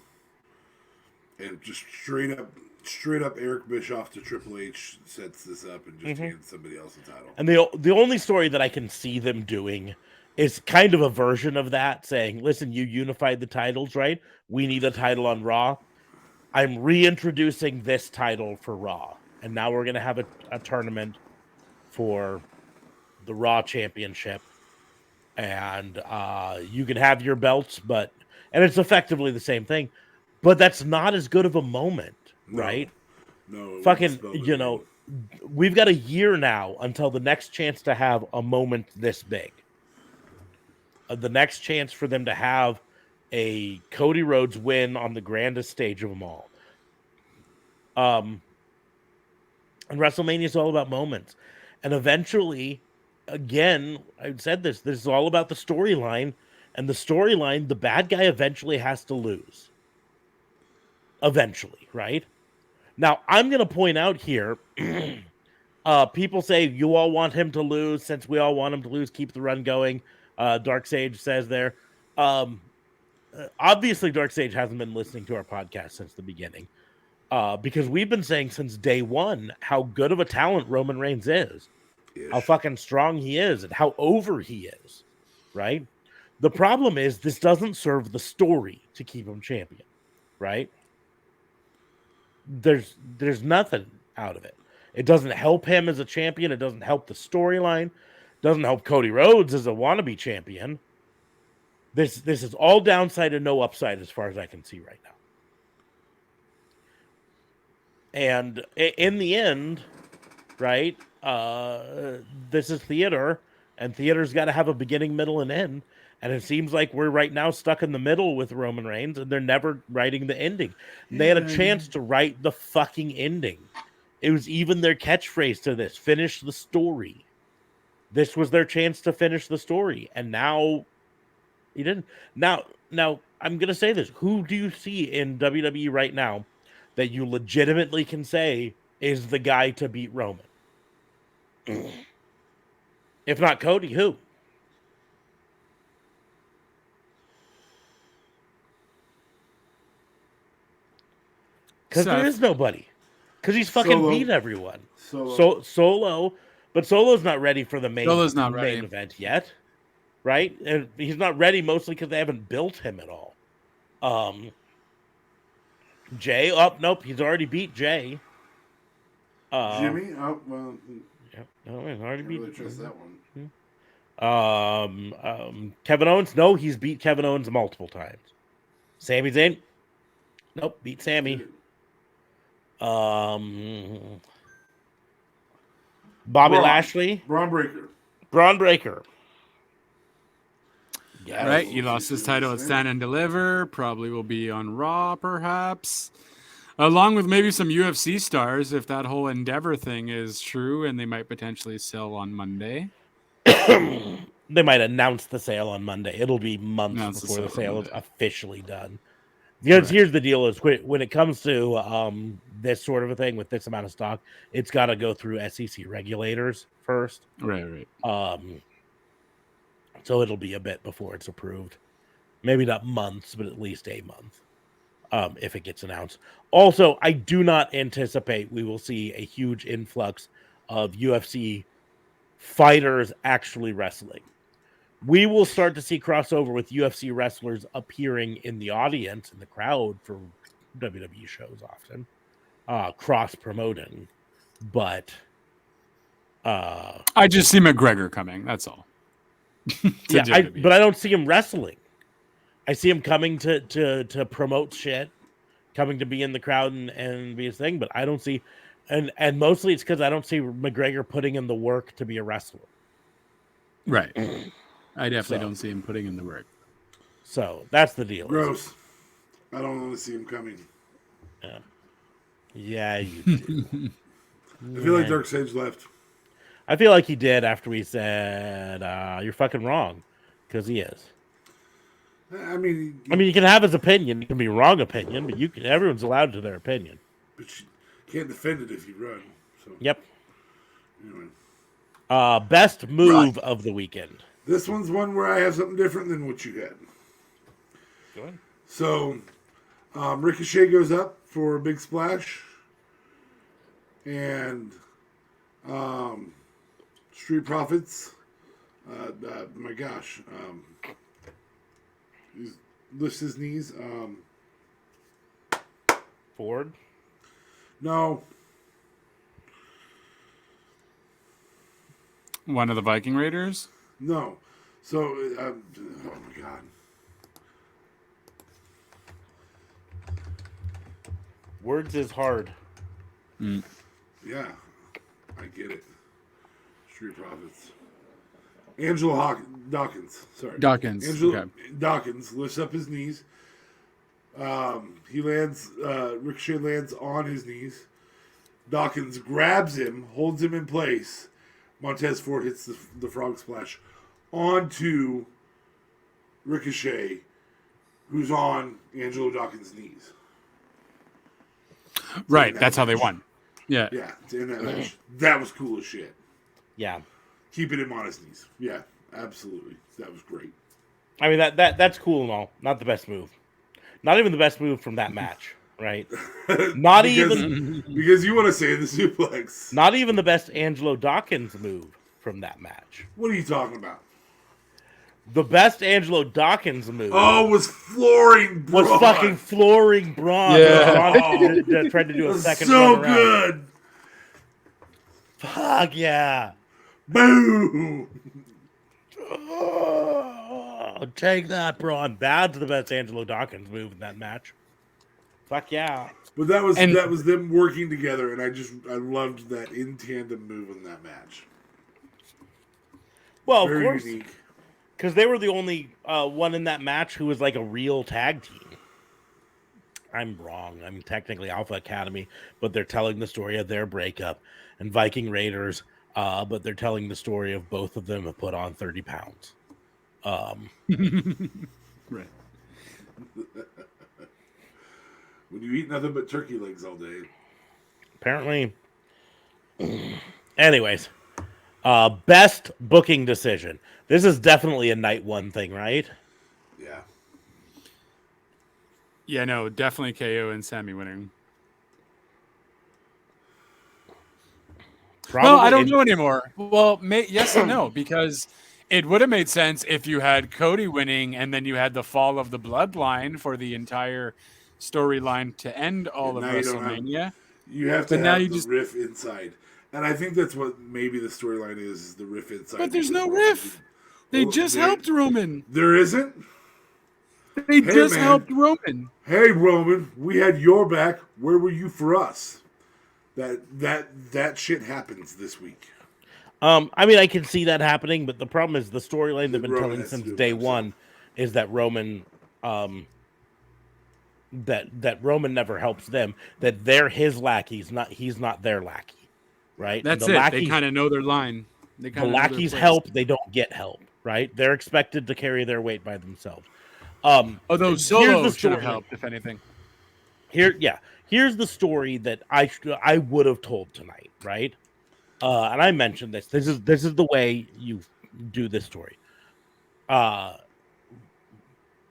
And just straight up Eric Bischoff to Triple H sets this up and just hands somebody else the title. And the only story that I can see them doing is kind of a version of that, saying, listen, you unified the titles, right? We need a title on Raw. I'm reintroducing this title for Raw. And now we're going to have a tournament for the Raw Championship. And you can have your belts, and it's effectively the same thing, but that's not as good of a moment, right? No. Fucking, we've got a year now until the next chance to have a moment this big. The next chance for them to have a Cody Rhodes win on the grandest stage of them all. And WrestleMania is all about moments. And eventually, again, I said this is all about the storyline, and the storyline, the bad guy eventually has to lose. Eventually, right? Now, I'm going to point out here, people say you all want him to lose. Since we all want him to lose, keep the run going. Dark Sage says there. Obviously, Dark Sage hasn't been listening to our podcast since the beginning. Because we've been saying since day one how good of a talent Roman Reigns is, how fucking strong he is, and how over he is, right? The problem is this doesn't serve the story to keep him champion, right? There's nothing out of it. It doesn't help him as a champion. It doesn't help the storyline. Doesn't help Cody Rhodes as a wannabe champion. This is all downside and no upside as far as I can see right now. And in the end, right, this is theater, and theater's got to have a beginning, middle, and end. And it seems like we're right now stuck in the middle with Roman Reigns, and they're never writing the ending. And they had a chance to write the fucking ending. It was even their catchphrase to this: finish the story. This was their chance to finish the story, and now he didn't. Now I'm gonna say this: who do you see in WWE right now that you legitimately can say is the guy to beat Roman? If not Cody, who? Because there is nobody. Because he's fucking beat everyone. Solo. But Solo's not ready for the main event yet. Right? And he's not ready mostly because they haven't built him at all. Jay, nope, he's already beat Jay. Jimmy? Oh, well. Yeah, no, he's already beat. Really trust that one. Kevin Owens? No, he's beat Kevin Owens multiple times. Sami Zayn? Nope, beat Sammy. Bobby Lashley? Braun Breaker. Yes. Right, he lost his title at Stand and Deliver. Probably will be on Raw, perhaps. Along with maybe some UFC stars, if that whole Endeavor thing is true, and they might potentially sell on Monday. They might announce the sale on Monday. It'll be months before the sale is officially done. Because here's the deal: is when it comes to this sort of a thing with this amount of stock, it's got to go through SEC regulators first. Right. So it'll be a bit before it's approved. Maybe not months, but at least a month if it gets announced. Also, I do not anticipate we will see a huge influx of UFC fighters actually wrestling. We will start to see crossover with UFC wrestlers appearing in the audience, in the crowd for WWE shows often, cross-promoting. But I just see McGregor coming, that's all. Yeah, but I don't see him wrestling. I see him coming to promote shit, coming to be in the crowd and be his thing, but I don't see, and mostly it's because I don't see McGregor putting in the work to be a wrestler. Right. I definitely don't see him putting in the work. So that's the deal. Gross. I don't want to see him coming. Yeah, you do. I feel like Dark Sage left. I feel like he did after we said, you're fucking wrong. Because he is. I mean, you can have his opinion. It can be wrong opinion, but everyone's allowed to their opinion. But you can't defend it if you run. So. Yep. Anyway. Best move of the weekend. This one's one where I have something different than what you had. Go ahead. So, Ricochet goes up for a big splash. And Street Profits, my gosh, he lifts his knees. Ford? No. One of the Viking Raiders? No. So, oh my God. Words is hard. Yeah, I get it. Street Profits. Angelo Dawkins. Sorry. Dawkins. Dawkins lifts up his knees. He lands, Ricochet lands on his knees. Dawkins grabs him, holds him in place. Montez Ford hits the frog splash onto Ricochet, who's on Angelo Dawkins' knees. Right, that's how they won. Yeah. Yeah, in that match. That was cool as shit. Yeah. Keeping him on his knees. Yeah, absolutely. That was great. I mean, that's cool and all. Not the best move. Not even the best move from that match. right? Not because you want to say the suplex. Not even the best Angelo Dawkins move from that match. What are you talking about? The best Angelo Dawkins move was flooring Braun. was fucking flooring Braun. Yeah. Braun tried to do a second so run around. good. Fuck yeah. Boom. Oh, take that, Braun. That's the best Angelo Dawkins move in that match. Fuck yeah. But that was them working together, and I loved that in tandem move in that match. Well, Very of course, unique. because they were the only one in that match who was like a real tag team. I'm wrong. I'm technically Alpha Academy, but they're telling the story of their breakup, and Viking Raiders, but they're telling the story of both of them have put on 30 pounds. Right. When you eat nothing but turkey legs all day. Apparently. Anyways, best booking decision. This is definitely a night one thing, right? Yeah. Yeah, no, definitely KO and Sammy winning. Probably, Well, I don't know anymore. Well, yes and no, because it would have made sense if you had Cody winning and then you had the fall of the bloodline for the entire storyline to end all of WrestleMania. You have to But now have you the just- riff inside. And I think that's what maybe the storyline is the riff inside. But there's no riff. They just helped Roman. There isn't? They just helped Roman. Hey, Roman, we had your back. Where were you for us? That shit happens this week. I mean, I can see that happening, but the problem is the storyline they've been Roman telling has to since do it day himself. one is that Roman, that Roman never helps them. That they're his lackeys, he's not their lackey, right? That's the it. Lackeys, They kind of know their line. They the kind of lackeys help; they don't get help, right? They're expected to carry their weight by themselves. Although here's Solo the should have story. helped, if anything. Here's the story that I would have told tonight, right? And I mentioned this. This is the way you do this story.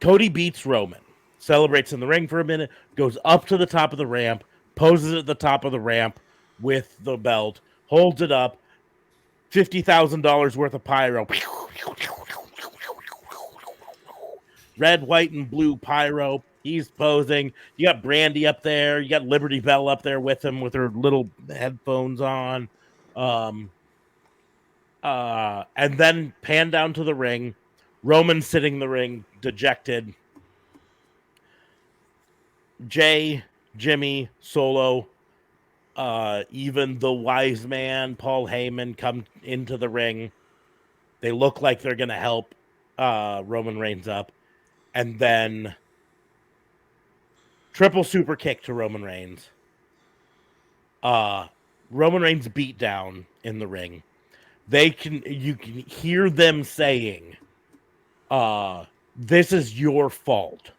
Cody beats Roman, celebrates in the ring for a minute, goes up to the top of the ramp, poses at the top of the ramp with the belt, holds it up, $50,000 worth of pyro. Red, white, and blue pyro. He's posing. You got Brandy up there. You got Liberty Bell up there with him with her little headphones on. And then pan down to the ring. Roman sitting in the ring, dejected. Jay, Jimmy, Solo, even the wise man, Paul Heyman, come into the ring. They look like they're going to help Roman Reigns up. And then triple super kick to Roman Reigns. Roman Reigns beat down in the ring. You can hear them saying, this is your fault.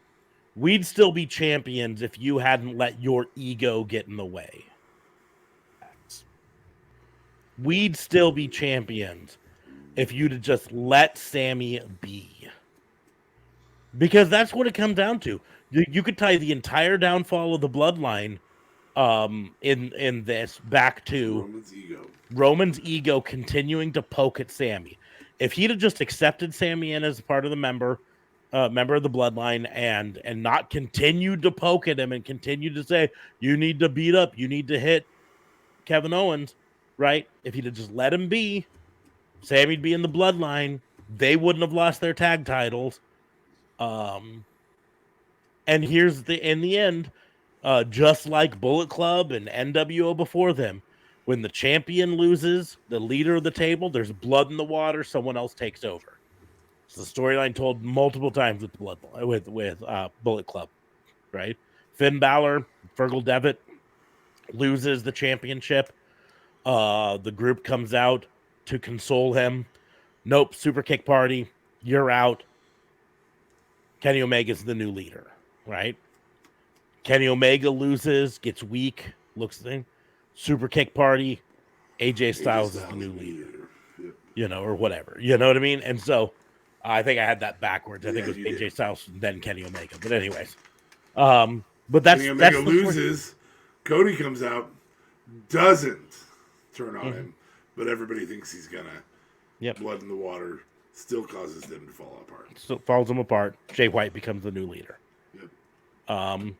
We'd still be champions if you hadn't let your ego get in the way. We'd still be champions if you'd have just let Sammy be. Because that's what it comes down to. You could tie the entire downfall of the bloodline in this back to Roman's ego continuing to poke at Sammy. If he'd have just accepted Sammy in as part of the member of the bloodline and not continued to poke at him and continued to say, you need to beat up, you need to hit Kevin Owens, right? If he'd have just let him be, Sammy'd be in the bloodline. They wouldn't have lost their tag titles. And in the end, just like Bullet Club and NWO before them, when the champion loses, the leader of the table, there's blood in the water, someone else takes over. It's the storyline told multiple times with Bullet Club, right? Finn Balor, Fergal Devitt loses the championship. The group comes out to console him. Nope, super kick party. You're out. Kenny Omega's the new leader, right? Kenny Omega loses, gets weak, looks thing. Super kick party. AJ Styles is the new leader. Yep. Or whatever. You know what I mean? And so I think I had that backwards. I think it was AJ Styles, then Kenny Omega. But anyways, But that's Kenny that's Omega the loses. Cody comes out, doesn't turn on him, but everybody thinks he's gonna. Yep. Blood in the water still causes them to fall apart. So falls them apart. Jay White becomes the new leader. Yep.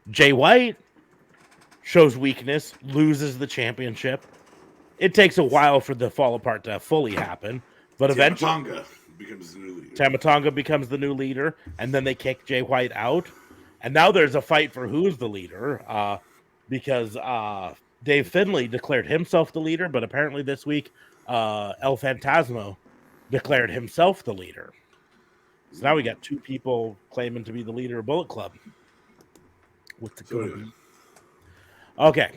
Jay White shows weakness, loses the championship. It takes a while for the fall apart to fully happen, but eventually Tonga becomes the new leader. Tamatonga becomes the new leader, and then they kick Jay White out. And now there's a fight for who's the leader, because Dave Finlay declared himself the leader, but apparently this week El Fantasmo declared himself the leader. So now we got two people claiming to be the leader of Bullet Club. What's it going to be? Okay.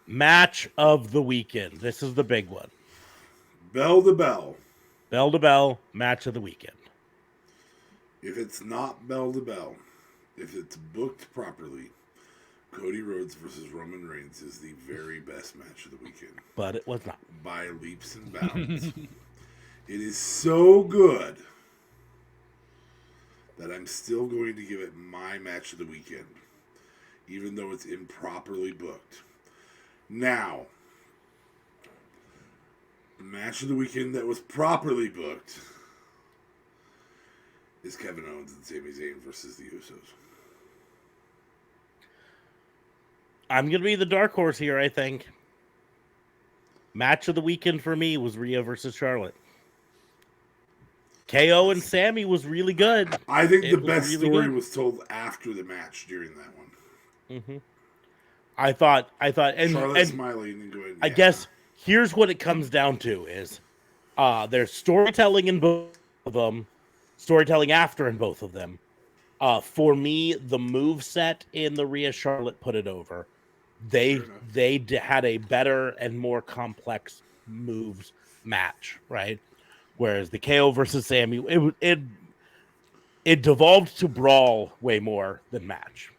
Match of the weekend. This is the big one. Bell to bell. Bell to bell, match of the weekend. If it's not bell to bell, if it's booked properly, Cody Rhodes versus Roman Reigns is the very best match of the weekend. But it was not. By leaps and bounds. It is so good that I'm still going to give it my match of the weekend, even though it's improperly booked. Now, the match of the weekend that was properly booked is Kevin Owens and Sami Zayn versus the Usos. I'm going to be the dark horse here, I think. Match of the weekend for me was Rhea versus Charlotte. KO and Sammy was really good. I think the best story was told after the match during that one. Mm-hmm. I thought, and Charlotte smiling and going, I guess here's what it comes down to is there's storytelling in both of them, storytelling after in both of them. For me, the move set in the Rhea Charlotte put it over. They had a better and more complex moves match, right? Whereas the KO versus Sammy, it devolved to brawl way more than match,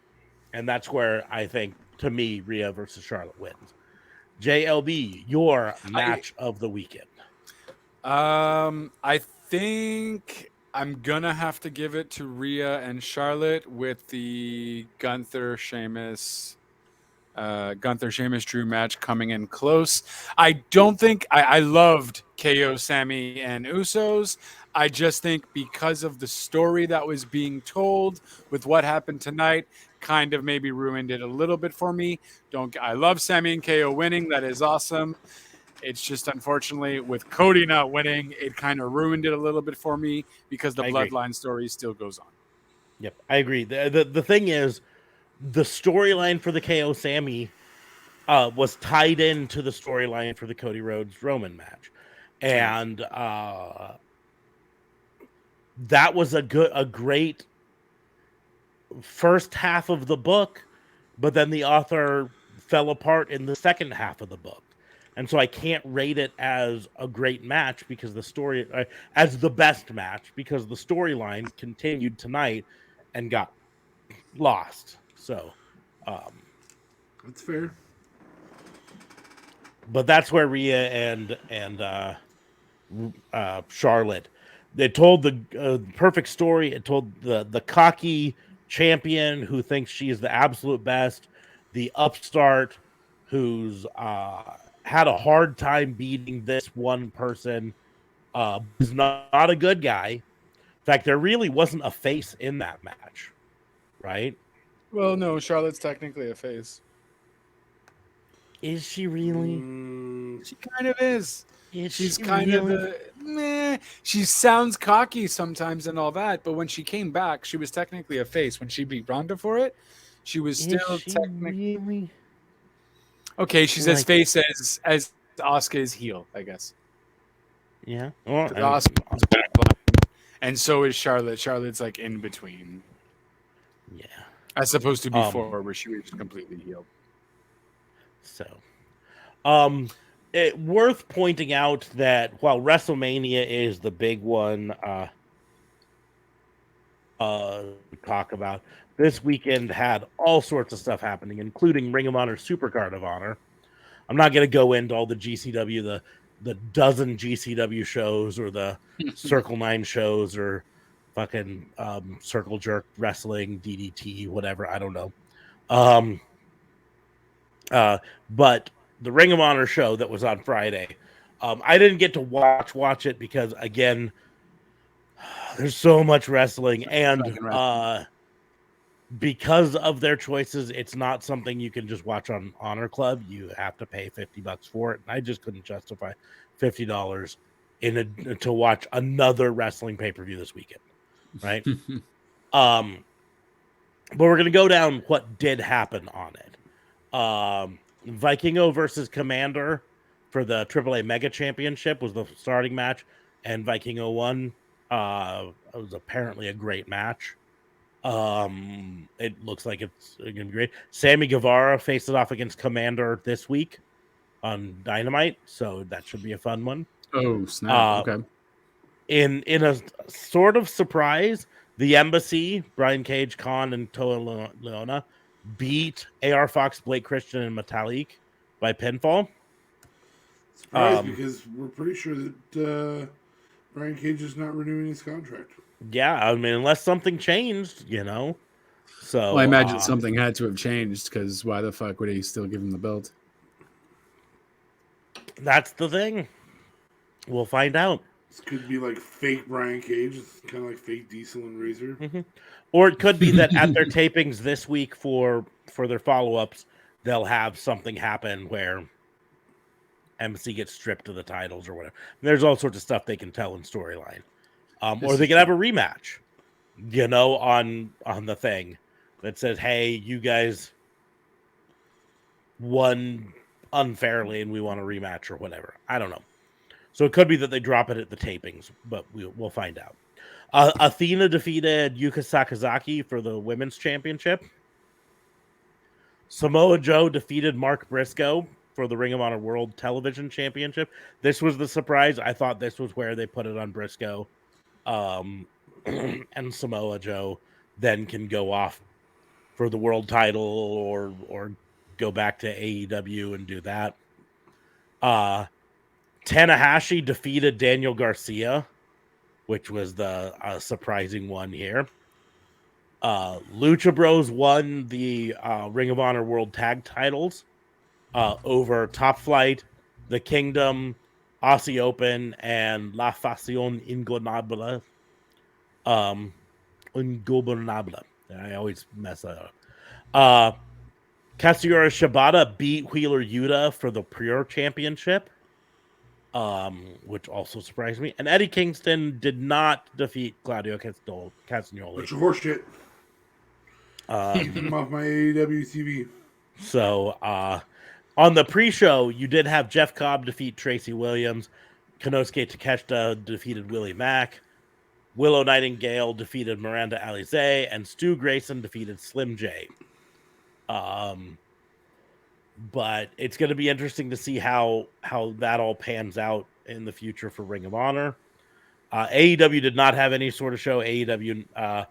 and that's where I think, to me, Rhea versus Charlotte wins. JLB, your match of the weekend. I think I'm gonna have to give it to Rhea and Charlotte with the Gunther Sheamus Drew match coming in close. I don't think I loved KO, Sammy, and Usos. I just think because of the story that was being told with what happened tonight, kind of maybe ruined it a little bit for me. I love Sammy and KO winning. That is awesome. It's just, unfortunately, with Cody not winning, it kind of ruined it a little bit for me because the bloodline story still goes on. Yep, I agree. The thing is, the storyline for the KO Sammy was tied into the storyline for the Cody Rhodes Roman match, and that was a great first half of the book, but then the author fell apart in the second half of the book. And so I can't rate it as a great match because the story, as the best match, because the storyline continued tonight and got lost. So, that's fair. But that's where Rhea and Charlotte, they told the perfect story. It told the cocky champion who thinks she is the absolute best, the upstart who's had a hard time beating this one person, who's not a good guy. In fact, there really wasn't a face in that match, right? Well, no, Charlotte's technically a face. Is she really? She kind of is. She's kind of a meh. She sounds cocky sometimes and all that, but when she came back, she was technically a face. When she beat Ronda for it, she was still technically. Really? Okay, she's as face as Asuka is heel, I guess. Yeah. Well, Asuka's backline, and so is Charlotte. Charlotte's like in between. Yeah. As opposed to before, where she was completely healed. So, worth pointing out that while WrestleMania is the big one, we talk about, this weekend had all sorts of stuff happening, including Ring of Honor Supercard of Honor. I'm not going to go into all the GCW, the dozen GCW shows or the Circle 9 shows or fucking circle jerk wrestling, DDT, whatever. I don't know. But the Ring of Honor show that was on Friday, I didn't get to watch it because, again, there's so much wrestling, and because of their choices, it's not something you can just watch on Honor Club. You have to pay $50 for it, and I just couldn't justify $50 to watch another wrestling pay-per-view this weekend, right? But we're gonna go down what did happen on it. Vikingo versus Commander for the AAA Mega Championship was the starting match, and Vikingo won. It was apparently a great match. It looks like it's gonna be great. Sammy Guevara faced it off against Commander this week on Dynamite, so that should be a fun one. Oh snap! Okay. In a sort of surprise, the Embassy, Brian Cage, Khan, and Toa Leona beat AR Fox, Blake Christian, and Metalik by pinfall. Surprised because we're pretty sure that Brian Cage is not renewing his contract. Yeah, I mean, unless something changed, So Well, I imagine something had to have changed because why the fuck would he still give him the belt? That's the thing. We'll find out. This could be like fake Brian Cage. It's kind of like fake Diesel and Razor. Mm-hmm. Or it could be that at their tapings this week for their follow-ups, they'll have something happen where MC gets stripped of the titles or whatever. There's all sorts of stuff they can tell in storyline. Or they can have a rematch, on the thing that says, hey, you guys won unfairly and we want a rematch or whatever. I don't know. So it could be that they drop it at the tapings, but we'll find out. Athena defeated Yuka Sakazaki for the women's championship. Samoa Joe defeated Mark Briscoe for the Ring of Honor World Television Championship. This was the surprise. I thought this was where they put it on Briscoe. And Samoa Joe then can go off for the world title or go back to AEW and do that. Tanahashi defeated Daniel Garcia, which was the surprising one here. Lucha Bros won the Ring of Honor World Tag titles over Top Flight, The Kingdom, Aussie Open, and La Facción Ingobernable. Ingobernable. I always mess that up. Katsuyori Shibata beat Wheeler Yuta for the Pure Championship, which also surprised me. And Eddie Kingston did not defeat Claudio Castagnoli. Bunch of horseshit. Keep them off my AEW TV. So, on the pre-show, you did have Jeff Cobb defeat Tracy Williams. Konosuke Takeshita defeated Willie Mack. Willow Nightingale defeated Miranda Alizé. And Stu Grayson defeated Slim J. But it's going to be interesting to see how that all pans out in the future for Ring of Honor. AEW did not have any sort of show. AEW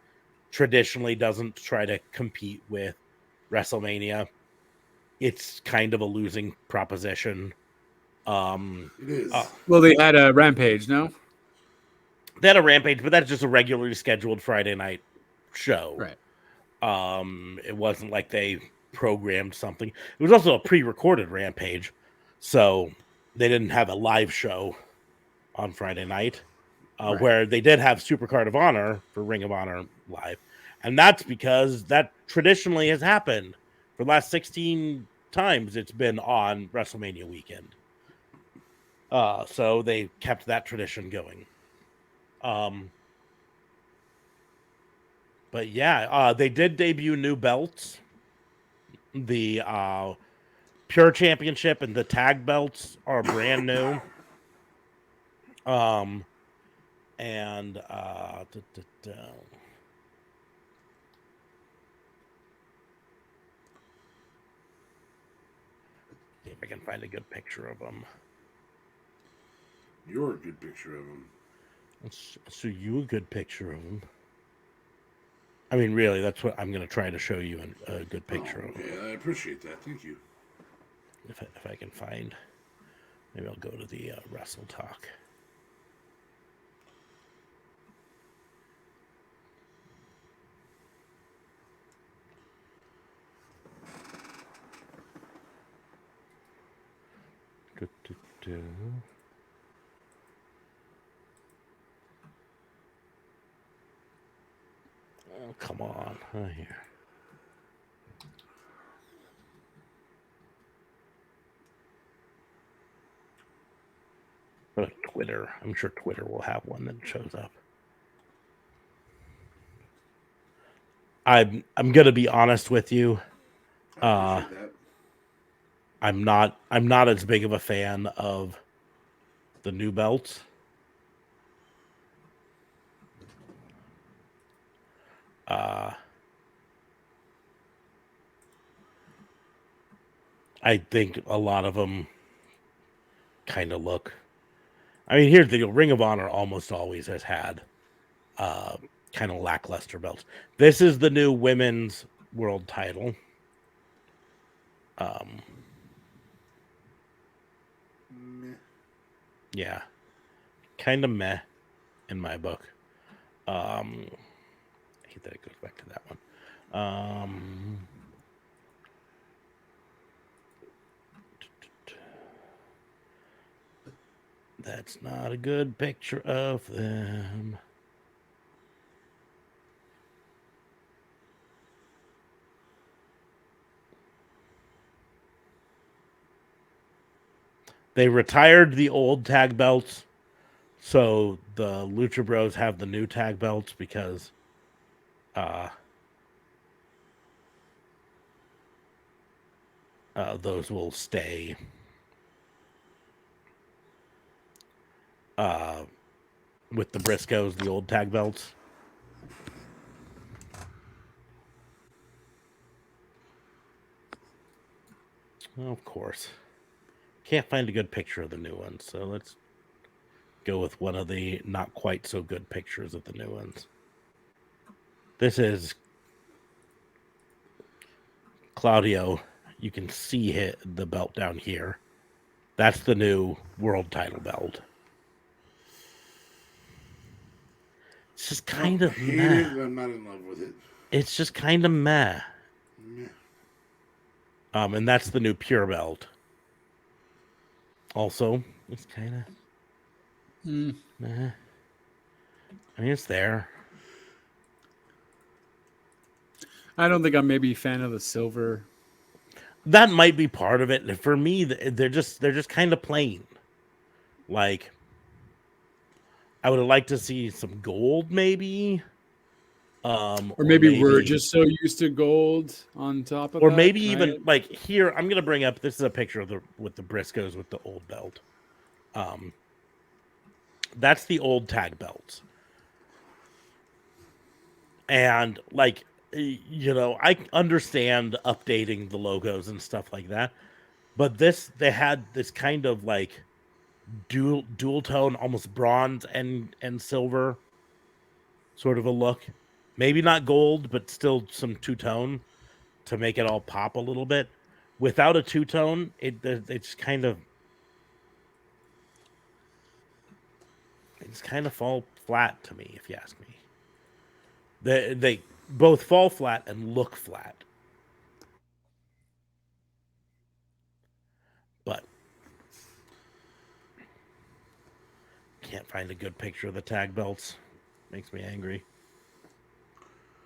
traditionally doesn't try to compete with WrestleMania. It's kind of a losing proposition. It is. Well, they had a Rampage, no? They had a Rampage, but that's just a regularly scheduled Friday night show. Right. It wasn't like they programmed something. It was also a pre-recorded Rampage, so they didn't have a live show on Friday night, right, where they did have Supercard of Honor for Ring of Honor live. And that's because that traditionally has happened. For the last 16 times, it's been on WrestleMania weekend. So they kept that tradition going. But yeah, they did debut new belts. The Pure Championship and the tag belts are brand new. And see if I can find a good picture of them. You're a good picture of them. Let's show you a good picture of them. I mean, really, that's what I'm going to try to show you a good picture of. Okay, I appreciate that. Thank you. If I can find, maybe I'll go to the Wrestle Talk. Oh, come on. Oh, here. Go to Twitter. I'm sure Twitter will have one that shows up. I'm gonna be honest with you. I appreciate that. I'm not as big of a fan of the new belts. I think a lot of them kind of look. I mean, here's the deal: Ring of Honor almost always has had kind of lackluster belts. This is the new women's world title. Meh. Yeah, kind of meh in my book. I hate that it goes back to that one. That's not a good picture of them. They retired the old tag belts, so the Lucha Bros have the new tag belts because those will stay with the Briscoes, the old tag belts. Well, of course. Can't find a good picture of the new ones, so let's go with one of the not quite so good pictures of the new ones. This is Claudio. You can see the belt down here. That's the new world title belt. It's just kind of hate meh. it, I'm not in love with it. It's just kind of meh. Meh. And that's the new pure belt. Also, it's kind of meh. I mean, it's there. I don't think I'm maybe a fan of the silver. That might be part of it. For me, they're just kind of plain. Like, I would have liked to see some gold, maybe. Or maybe we're just so used to gold on top of or that. maybe right? even like here. I'm gonna bring up. This is a picture of the Briscoes with the old belt. That's the old tag belts. And like, I understand updating the logos and stuff like that, but they had this kind of like dual tone, almost bronze and silver sort of a look. Maybe not gold, but still some two-tone to make it all pop a little bit. Without a two-tone, it's kind of fall flat to me, if you ask me. They both fall flat and look flat. But can't find a good picture of the tag belts. Makes me angry.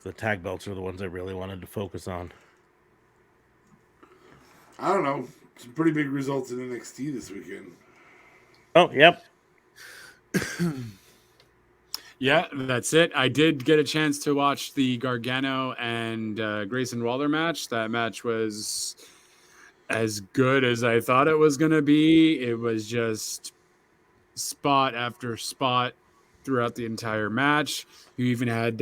The tag belts are the ones I really wanted to focus on. I don't know. Some pretty big results in NXT this weekend. Oh, yep. Yeah, that's it. I did get a chance to watch the Gargano and Grayson Waller match. That match was as good as I thought it was going to be. It was just spot after spot throughout the entire match. You even had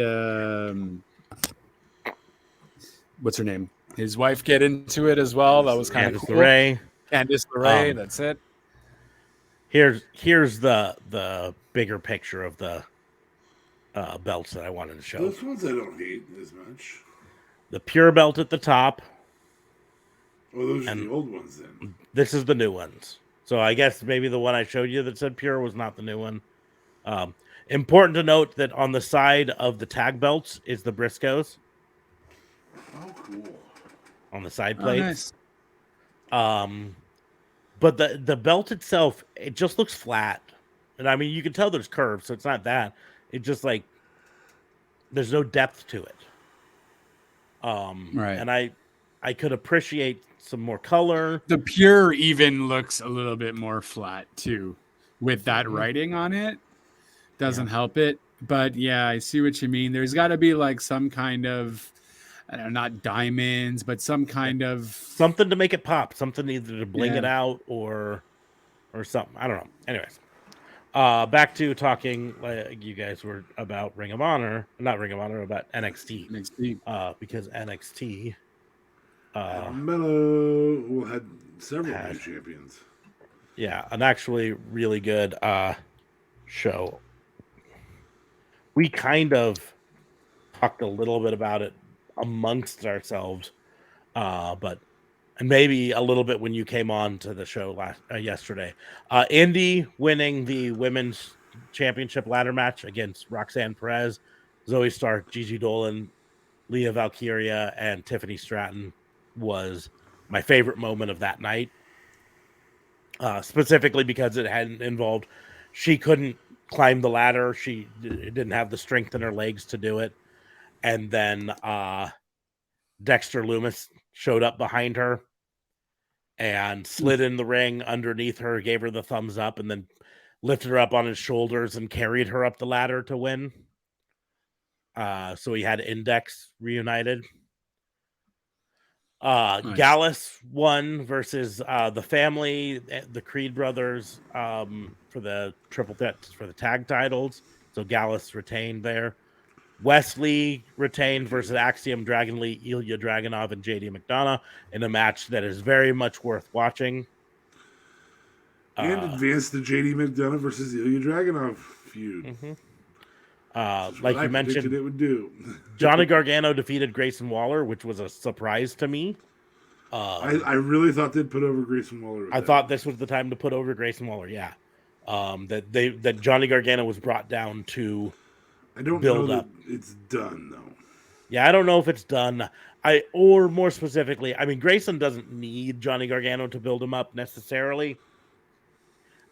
what's her name? His wife get into it as well. That was kind of cool. Candice LeRae. That's it. Here's the bigger picture of the belts that I wanted to show. Those ones I don't hate as much. The pure belt at the top. Oh, those are the old ones then. This is the new ones. So I guess maybe the one I showed you that said pure was not the new one. Important to note that on the side of the tag belts is the Briscoes. Oh, cool. On the side plates. Nice. But the belt itself, it just looks flat. And I mean, you can tell there's curves, so it's not that. It just like there's no depth to it. Right. And I could appreciate some more color. The pure even looks a little bit more flat too, with that writing on it. Doesn't help it. But yeah, I see what you mean. There's got to be like some kind of, I don't know, not diamonds, but some kind of Something to make it pop, something either to bling Yeah. it out or something. I don't know. Anyways, back to talking like you guys were about Ring of Honor, not Ring of Honor, about NXT. NXT. Because NXT Mello had several new champions. Yeah, an actually really good show. We kind of talked a little bit about it amongst ourselves, but and maybe a little bit when you came on to the show yesterday. Indy winning the women's championship ladder match against Roxanne Perez, Zoe Stark, Gigi Dolan, Leah Valkyria, and Tiffany Stratton was my favorite moment of that night. Specifically because it hadn't involved, she couldn't climb the ladder. She didn't have the strength in her legs to do it. And then Dexter Loomis showed up behind her and slid in the ring underneath her, gave her the thumbs up, and then lifted her up on his shoulders and carried her up the ladder to win. So he had Index reunited. Nice. Gallus won versus the family, the Creed brothers, for the triple threat for the tag titles. So Gallus retained there. Wesley retained versus Axiom, Dragon Lee, Ilya Dragunov, and JD McDonough in a match that is very much worth watching. And advanced the JD McDonough versus Ilya Dragunov feud. Like you mentioned, it would do. Johnny Gargano defeated Grayson Waller, which was a surprise to me. I really thought they'd put over Grayson Waller. I thought this was the time to put over Grayson Waller. Yeah, that Johnny Gargano was brought down to. I don't know that it's done though. Yeah, I don't know if it's done. Or more specifically, I mean, Grayson doesn't need Johnny Gargano to build him up necessarily.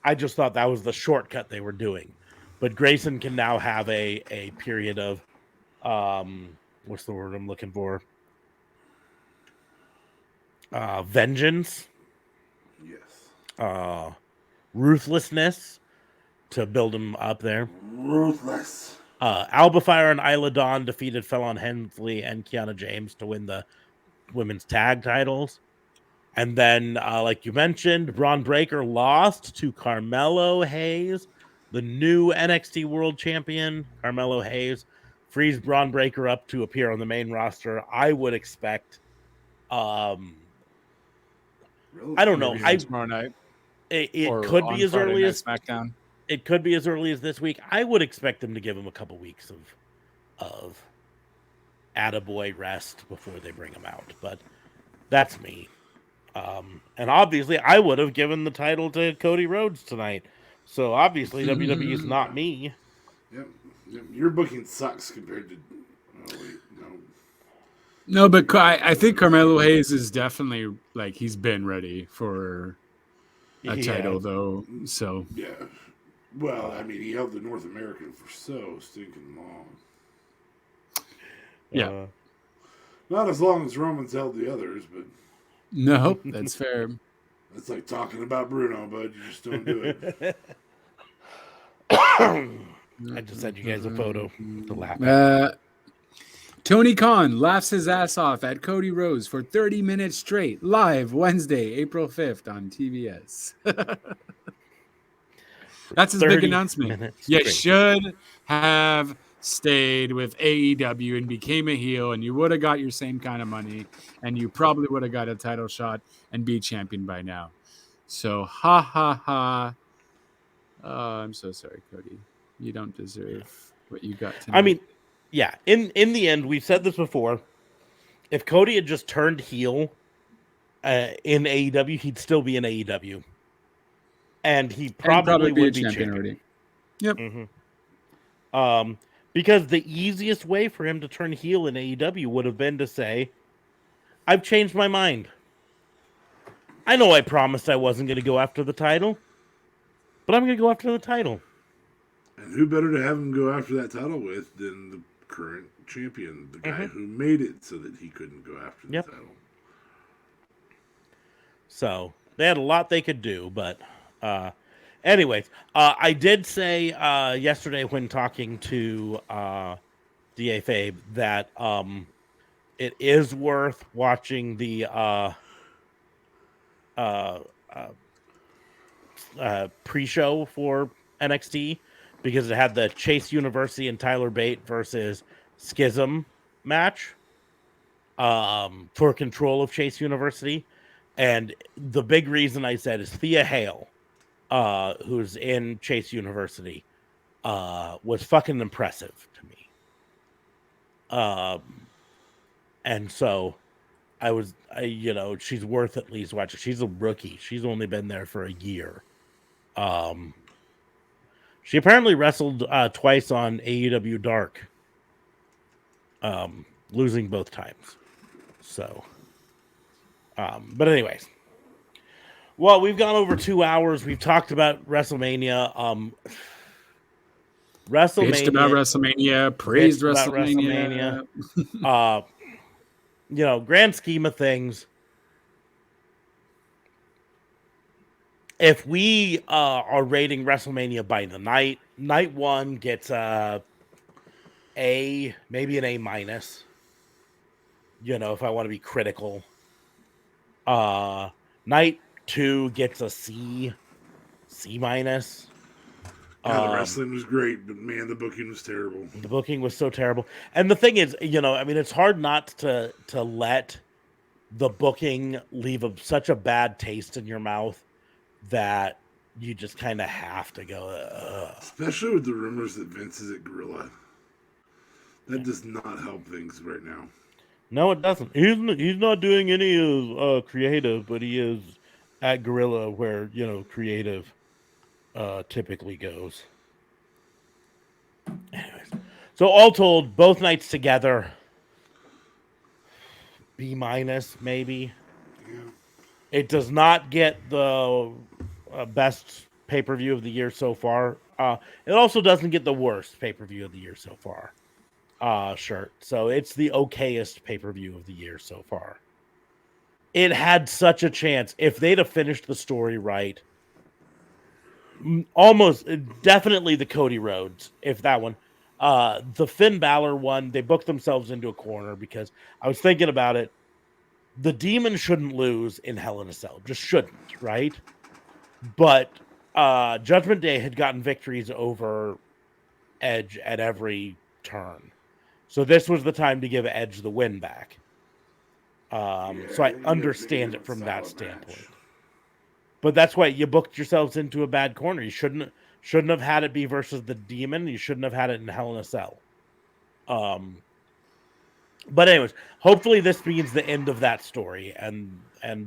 I just thought that was the shortcut they were doing. But Grayson can now have a period of, what's the word I'm looking for? Vengeance. Yes. Ruthlessness to build him up there. Ruthless. Alba Fire and Isla Dawn defeated Fallon Hensley and Kiana James to win the women's tag titles. And then, like you mentioned, Braun Breaker lost to Carmelo Hayes, the new NXT World Champion. Carmelo Hayes frees Braun Breaker up to appear on the main roster. I would expect, I don't know. Tomorrow night. It could be as early as SmackDown. It could be as early as this week. I would expect them to give him a couple weeks of attaboy rest before they bring him out. But that's me. And obviously, I would have given the title to Cody Rhodes tonight. So obviously, WWE is not me. Yep. Your booking sucks compared to. Oh wait, no. No, but I think Carmelo Hayes is definitely like he's been ready for a title though. So yeah. Well, I mean, he held the North American for so stinking long. Yeah. Not as long as Roman's held the others, but. No, that's fair. It's like talking about Bruno, but you just don't do it. I just sent you guys a photo to laugh at. Tony Khan laughs his ass off at Cody Rhodes for 30 minutes straight, live Wednesday, April 5th on TBS. That's his big announcement. You should have stayed with AEW and became a heel, and you would have got your same kind of money, and you probably would have got a title shot and be champion by now. So, ha ha ha. Oh, I'm so sorry, Cody. You don't deserve what you got tonight. I mean, yeah. In the end, we've said this before. If Cody had just turned heel in AEW, he'd still be in AEW, and he probably would be champion already. Yep. Mm-hmm. Because the easiest way for him to turn heel in AEW would have been to say, "I've changed my mind." I know I promised I wasn't going to go after the title, but I'm going to go after the title. And who better to have him go after that title with than the current champion, the guy who made it so that he couldn't go after the title. So they had a lot they could do, but anyways, I did say yesterday when talking to DA Fabe that it is worth watching the pre-show for NXT because it had the Chase University and Tyler Bate versus Schism match for control of Chase University. And the big reason I said is Thea Hale, who's in Chase University, was fucking impressive to me. And so she's worth at least watching. She's a rookie. She's only been there for a year. She apparently wrestled twice on AEW Dark, losing both times. So, but anyways, well, we've gone over 2 hours. We've talked about WrestleMania. Bitched about WrestleMania, praised WrestleMania. Grand scheme of things, if we are rating WrestleMania by the night one gets maybe an A minus. If I want to be critical. Night 2 gets a C minus. The wrestling was great, but man, the booking was terrible. The booking was so terrible. And the thing is, it's hard not to let the booking leave such a bad taste in your mouth that you just kind of have to go. Ugh. Especially with the rumors that Vince is at Gorilla. That does not help things right now. No, it doesn't. He's not doing any creative, but he is at Gorilla where, creative typically goes. Anyways, so all told, both nights together, B minus maybe. Yeah. It does not get the best pay-per-view of the year so far. It also doesn't get the worst pay-per-view of the year so far. Sure. So it's the okayest pay-per-view of the year so far. It had such a chance if they'd have finished the story right. Almost definitely the Cody Rhodes, if that one. The Finn Balor one, they booked themselves into a corner because I was thinking about it. The Demon shouldn't lose in Hell in a Cell. Just shouldn't, right? But Judgment Day had gotten victories over Edge at every turn. So this was the time to give Edge the win back. So I understand it from that standpoint. But that's why you booked yourselves into a bad corner. You shouldn't have had it be versus the Demon. You shouldn't have had it in Hell in a Cell. But anyways, hopefully this means the end of that story and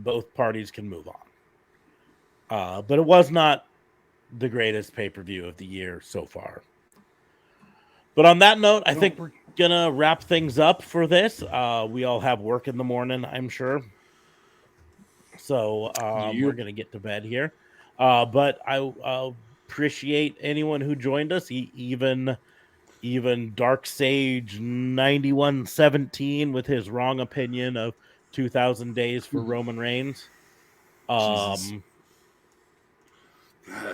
both parties can move on. But it was not the greatest pay-per-view of the year so far. But on that note, I think we're going to wrap things up for this. We all have work in the morning, I'm sure. So we're going to get to bed here. But I appreciate anyone who joined us, even Dark Sage 9117 with his wrong opinion of 2,000 days for Roman Reigns. That's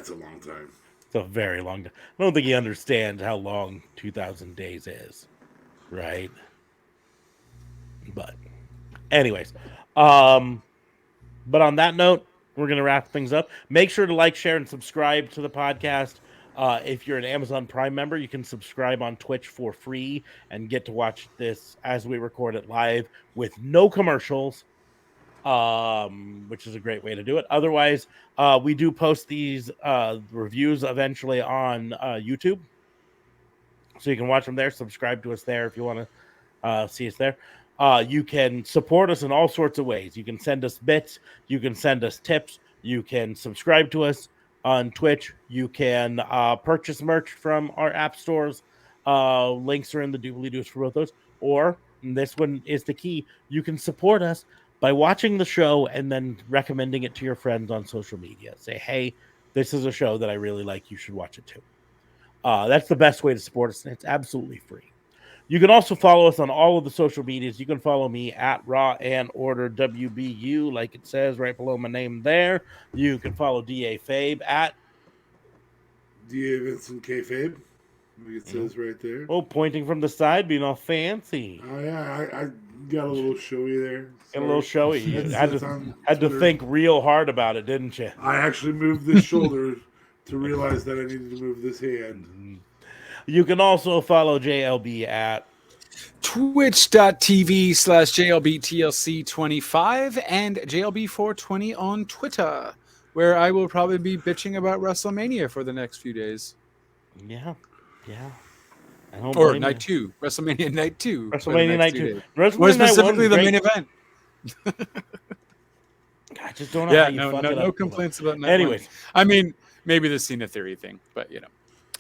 a long time. It's a very long time. I don't think he understands how long 2,000 days is, right? But anyways, but on that note, we're going to wrap things up. Make sure to like, share, and subscribe to the podcast. If you're an Amazon Prime member, you can subscribe on Twitch for free and get to watch this as we record it live with no commercials, which is a great way to do it. Otherwise, we do post these reviews eventually on YouTube. So you can watch them there. Subscribe to us there if you want to see us there. You can support us in all sorts of ways. You can send us bits. You can send us tips. You can subscribe to us on Twitch. You can purchase merch from our app stores. Links are in the doobly-doos for both those. Or, and this one is the key, you can support us by watching the show and then recommending it to your friends on social media. Say, hey, this is a show that I really like. You should watch it too. That's the best way to support us, and it's absolutely free. You can also follow us on all of the social medias. You can follow me at Raw and Order WBU, like it says right below my name there. You can follow DA Fabe at D.A. Vincent Kayfabe, like it says right there. pointing from the side, being all fancy. Oh yeah, I got a little showy there. A little showy. You That's had to think real hard about it, didn't you? I actually moved this shoulder to realize that I needed to move this hand. You can also follow JLB at twitch.tv/JLBTLC25 and JLB420 on Twitter, where I will probably be bitching about WrestleMania for the next few days. Yeah. Or night 2. WrestleMania night 2. WrestleMania night 2. More specifically, the main event. I just don't know how you fuck it up. No complaints about night Anyways. 1. I mean, maybe the Cena theory thing, but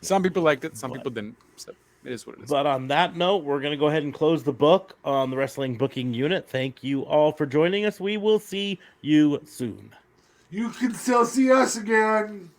some people liked it, some people didn't. So it is what it is. But on that note, we're going to go ahead and close the book on the wrestling booking unit. Thank you all for joining us. We will see you soon. You can still see us again.